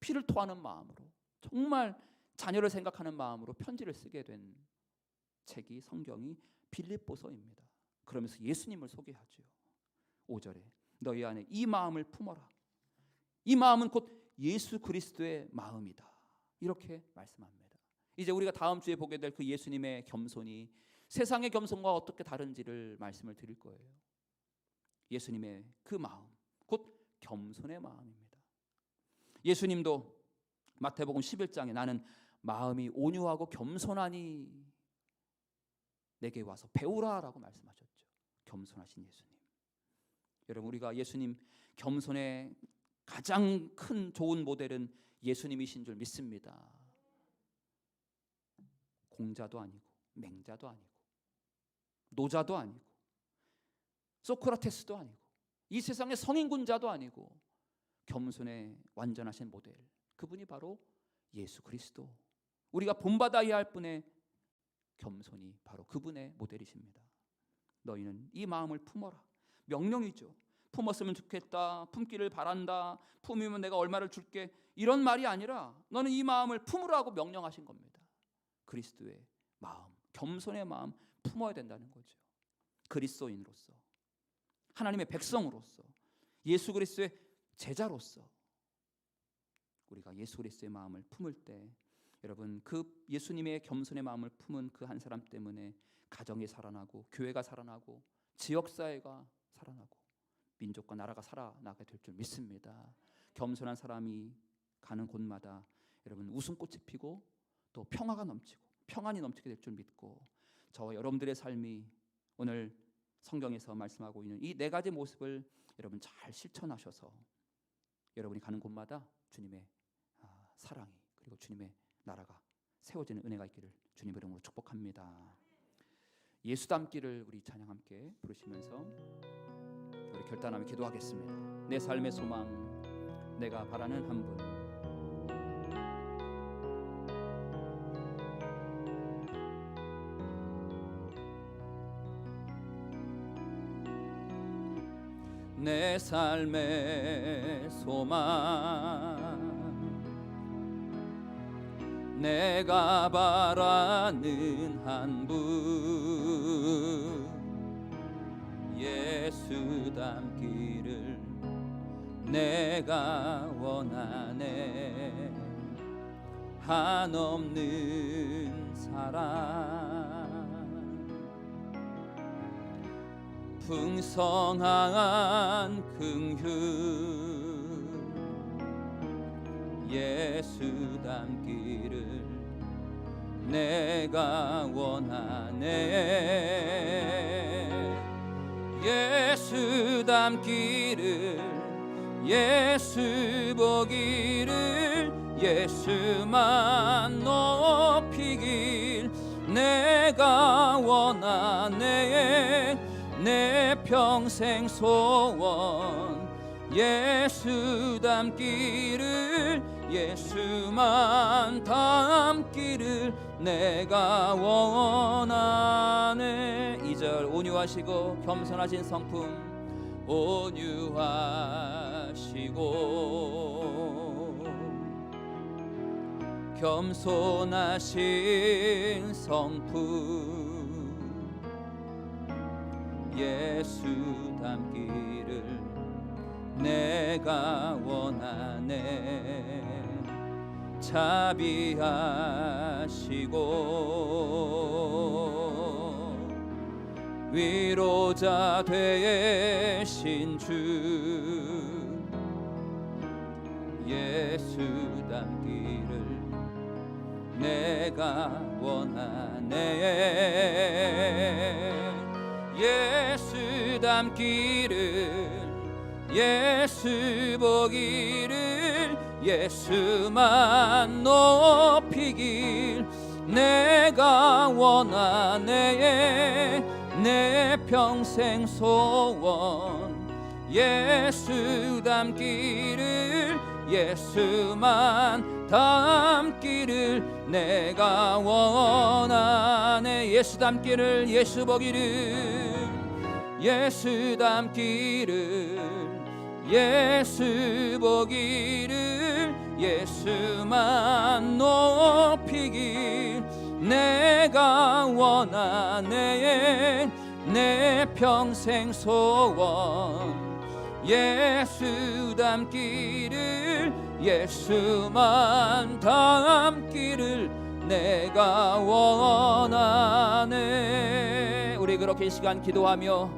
Speaker 1: 피를 토하는 마음으로, 정말 자녀를 생각하는 마음으로 편지를 쓰게 된 책이, 성경이 빌립보서입니다. 그러면서 예수님을 소개하죠. 5절에 너희 안에 이 마음을 품어라. 이 마음은 곧 예수 그리스도의 마음이다, 이렇게 말씀합니다. 이제 우리가 다음 주에 보게 될 그 예수님의 겸손이 세상의 겸손과 어떻게 다른지를 말씀을 드릴 거예요. 예수님의 그 마음, 곧 겸손의 마음입니다. 예수님도 마태복음 11장에 나는 마음이 온유하고 겸손하니 내게 와서 배우라라고 말씀하셨죠. 겸손하신 예수님. 여러분, 우리가 예수님 겸손의 가장 큰 좋은 모델은 예수님이신 줄 믿습니다. 공자도 아니고, 맹자도 아니고, 노자도 아니고, 소크라테스도 아니고, 이 세상의 성인군자도 아니고, 겸손의 완전하신 모델, 그분이 바로 예수 그리스도. 우리가 본받아야 할 분의 겸손이 바로 그분의 모델이십니다. 너희는 이 마음을 품어라. 명령이죠. 품었으면 좋겠다, 품기를 바란다, 품으면 내가 얼마를 줄게, 이런 말이 아니라 너는 이 마음을 품으라고 명령하신 겁니다. 그리스도의 마음, 겸손의 마음 품어야 된다는 거죠. 그리스도인으로서, 하나님의 백성으로서, 예수 그리스도의 제자로서 우리가 예수 그리스도의 마음을 품을 때, 여러분, 그 예수님의 겸손의 마음을 품은 그 한 사람 때문에 가정이 살아나고, 교회가 살아나고, 지역사회가 살아나고, 민족과 나라가 살아나게 될 줄 믿습니다. 겸손한 사람이 가는 곳마다 여러분 웃음꽃이 피고 또 평화가 넘치고 평안이 넘치게 될 줄 믿고, 저와 여러분들의 삶이 오늘 성경에서 말씀하고 있는 이 4가지 모습을 여러분 잘 실천하셔서 여러분이 가는 곳마다 주님의 사랑이, 그리고 주님의 나라가 세워지는 은혜가 있기를 주님 이름으로 축복합니다. 예수 닮기를 우리 찬양 함께 부르시면서 우리 결단하며 기도하겠습니다. 내 삶의 소망, 내가 바라는 한 분. 내 삶의 소망, 내가 바라는 한 분, 예수 닮기를 내가 원하네. 한없는 사랑 풍성한 긍휼 예수 닮기를 내가 원하네 예수 닮기를 예수 보기를 예수만 높이길 내가 원하네 내 평생 소원 예수 닮기를 예수만 닮기를 내가 원하네 2절 온유하시고 겸손하신 성품 온유하시고 겸손하신 성품 예수 닮기를 내가 원하네 자비하시고 위로자 되신 주 예수 닮기를 내가 원하네 예수 닮기를 예수 보기를 예수만 높이길 내가 원하네 내 평생 소원 예수 닮기를 예수만 닮기를 내가 원하네 예수 닮기를 예수 보기를 예수 닮기를 예수 보기를 예수만 높이길 내가 원하네 내 평생 소원 예수 닮기를 예수만 닮기를 내가 원하네 우리 그렇게 이 시간 기도하며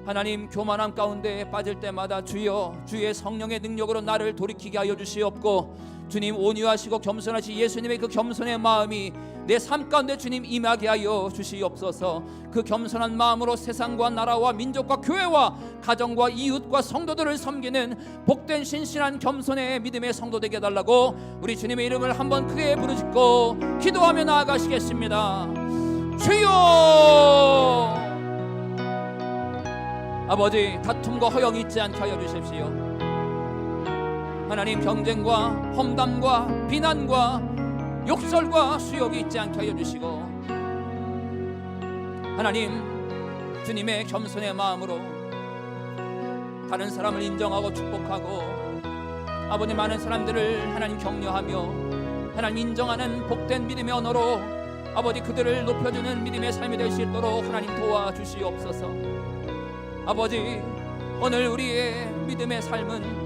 Speaker 1: 하나님 교만함 가운데 빠질 때마다 주여 주의 성령의 능력으로 나를 돌이키게 하여 주시옵고 주님 온유하시고 겸손하신 예수님의 그 겸손의 마음이 내 삶 가운데 주님 임하게 하여 주시옵소서 그 겸손한 마음으로 세상과 나라와 민족과 교회와 가정과 이웃과 성도들을 섬기는 복된 신실한 겸손의 믿음의 성도 되게 해달라고 우리 주님의 이름을 한번 크게 부르짖고 기도하며 나아가시겠습니다 주여 아버지 다툼과 허영이 있지 않게 하여 주십시오 하나님 경쟁과 험담과 비난과 욕설과 수욕이 있지 않게 하여 주시고 하나님 주님의 겸손의 마음으로 다른 사람을 인정하고 축복하고 아버님 많은 사람들을 하나님 격려하며 하나님 인정하는 복된 믿음의 언어로 아버지 그들을 높여주는 믿음의 삶이 될 수 있도록 하나님 도와주시옵소서 아버지 오늘 우리의 믿음의 삶은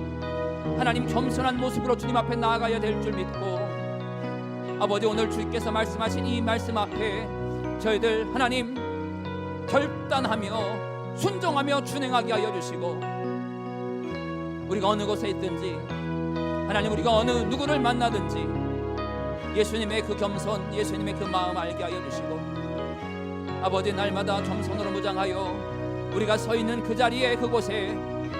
Speaker 1: 하나님 겸손한 모습으로 주님 앞에 나아가야 될 줄 믿고 아버지 오늘 주께서 말씀하신 이 말씀 앞에 저희들 하나님 결단하며 순종하며 준행하게 하여 주시고 우리가 어느 곳에 있든지 하나님 우리가 어느 누구를 만나든지 예수님의 그 겸손 예수님의 그 마음 알게 하여 주시고 아버지 날마다 겸손으로 무장하여 우리가 서 있는 그 자리에 그곳에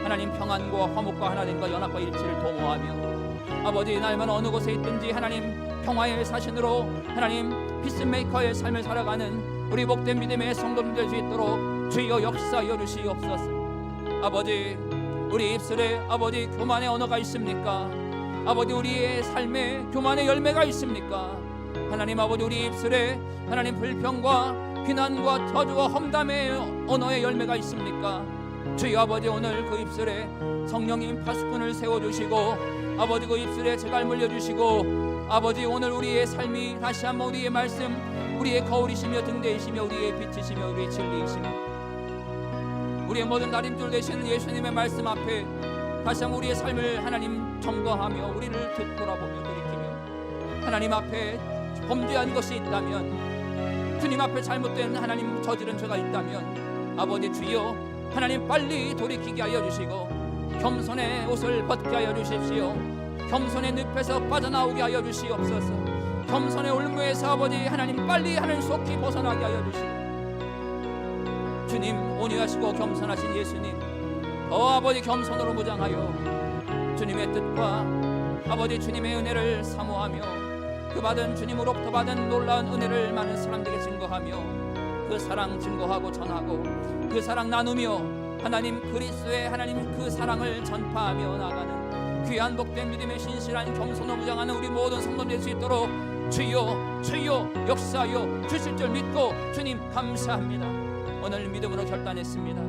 Speaker 1: 하나님 평안과 화목과 하나님과 연합과 일치를 도모하며 아버지 날마다 어느 곳에 있든지 하나님 평화의 사신으로 하나님 피스메이커의 삶을 살아가는 우리 복된 믿음의 성도들 될 수 있도록 주여 역사하여 주시옵소서 아버지 우리 입술에 아버지 교만의 언어가 있습니까 아버지 우리의 삶에 교만의 열매가 있습니까 하나님 아버지 우리 입술에 하나님 불평과 비난과 저주와 험담의 언어의 열매가 있습니까 주여 아버지 오늘 그 입술에 성령님 파수꾼을 세워주시고 아버지 그 입술에 재갈 물려주시고 아버지 오늘 우리의 삶이 다시 한번 우리의 말씀 우리의 거울이시며 등대이시며 우리의 빛이시며 우리의 진리이시며 우리의 모든 다림줄 되시는 예수님의 말씀 앞에 다시 한번 우리의 삶을 하나님 점거하며 우리를 되돌아보며 돌이키며 하나님 앞에 범죄한 것이 있다면, 주님 앞에 잘못된 하나님 저지른 죄가 있다면 아버지 주여 하나님 빨리 돌이키게 하여 주시고 겸손의 옷을 벗게 하여 주십시오. 겸손의 늪에서 빠져나오게 하여 주시옵소서. 겸손의 올무에서 아버지 하나님 빨리 하나님 속히 벗어나게 하여 주시고, 주님 온유하시고 겸손하신 예수님 더 아버지 겸손으로 무장하여 주님의 뜻과 아버지 주님의 은혜를 사모하며 그 받은 주님으로부터 받은 놀라운 은혜를 많은 사람들에게 증거하며 그 사랑 증거하고 전하고 그 사랑 나누며 하나님 그리스도의 하나님 그 사랑을 전파하며 나가는 귀한 복된 믿음의 신실한 겸손으로 무장하는 우리 모든 성도들 될 수 있도록 주여 주여 역사하여 주실 줄 믿고 주님 감사합니다. 오늘 믿음으로 결단했습니다.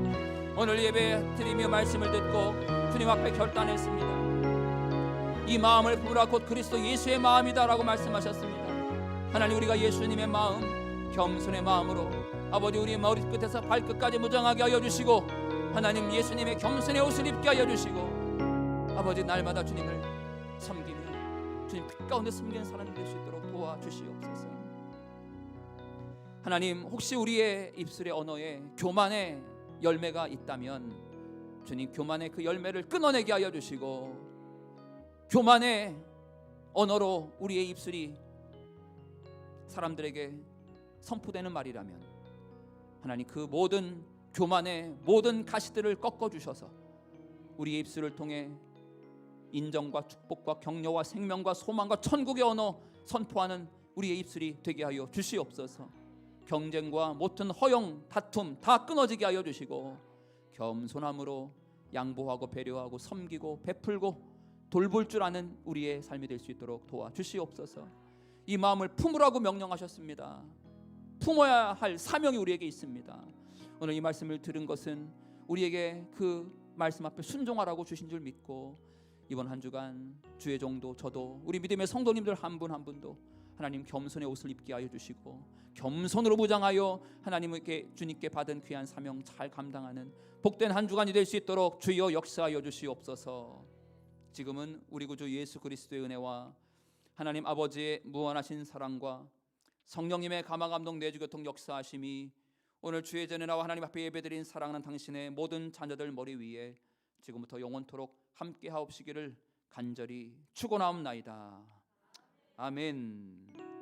Speaker 1: 오늘 예배 드리며 말씀을 듣고 주님 앞에 결단했습니다. 이 마음을 품으라 곧 그리스도 예수의 마음이다라고 말씀하셨습니다. 하나님 우리가 예수님의 마음 겸손의 마음으로 아버지 우리 머리끝에서 발끝까지 무장하게 하여 주시고 하나님 예수님의 겸손의 옷을 입게 하여 주시고 아버지 날마다 주님을 섬기며 주님 빛 가운데 섬기는 사람이 될 수 있도록 도와주시옵소서. 하나님 혹시 우리의 입술의 언어에 교만의 열매가 있다면 주님 교만의 그 열매를 끊어내게 하여 주시고, 교만의 언어로 우리의 입술이 사람들에게 선포되는 말이라면 하나님 그 모든 교만의 모든 가시들을 꺾어 주셔서 우리의 입술을 통해 인정과 축복과 격려와 생명과 소망과 천국의 언어 선포하는 우리의 입술이 되게 하여 주시옵소서. 경쟁과 모든 허영 다툼 다 끊어지게 하여 주시고 겸손함으로 양보하고 배려하고 섬기고 베풀고 돌볼 줄 아는 우리의 삶이 될 수 있도록 도와주시옵소서. 이 마음을 품으라고 명령하셨습니다. 품어야 할 사명이 우리에게 있습니다. 오늘 이 말씀을 들은 것은 우리에게 그 말씀 앞에 순종하라고 주신 줄 믿고 이번 한 주간 주의 종도 저도 우리 믿음의 성도님들 한 분 한 분도 하나님 겸손의 옷을 입게 하여 주시고 겸손으로 무장하여 하나님께 주님께 받은 귀한 사명 잘 감당하는 복된 한 주간이 될 수 있도록 주여 역사하여 주시옵소서. 지금은 우리 구주 예수 그리스도의 은혜와 하나님 아버지의 무한하신 사랑과 성령님의 감화 감동 내주 교통 역사하심이 오늘 주의 전에 나와 하나님 앞에 예배드린 사랑하는 당신의 모든 자녀들 머리 위에 지금부터 영원토록 함께 하옵시기를 간절히 축원하옵나이다. 아멘.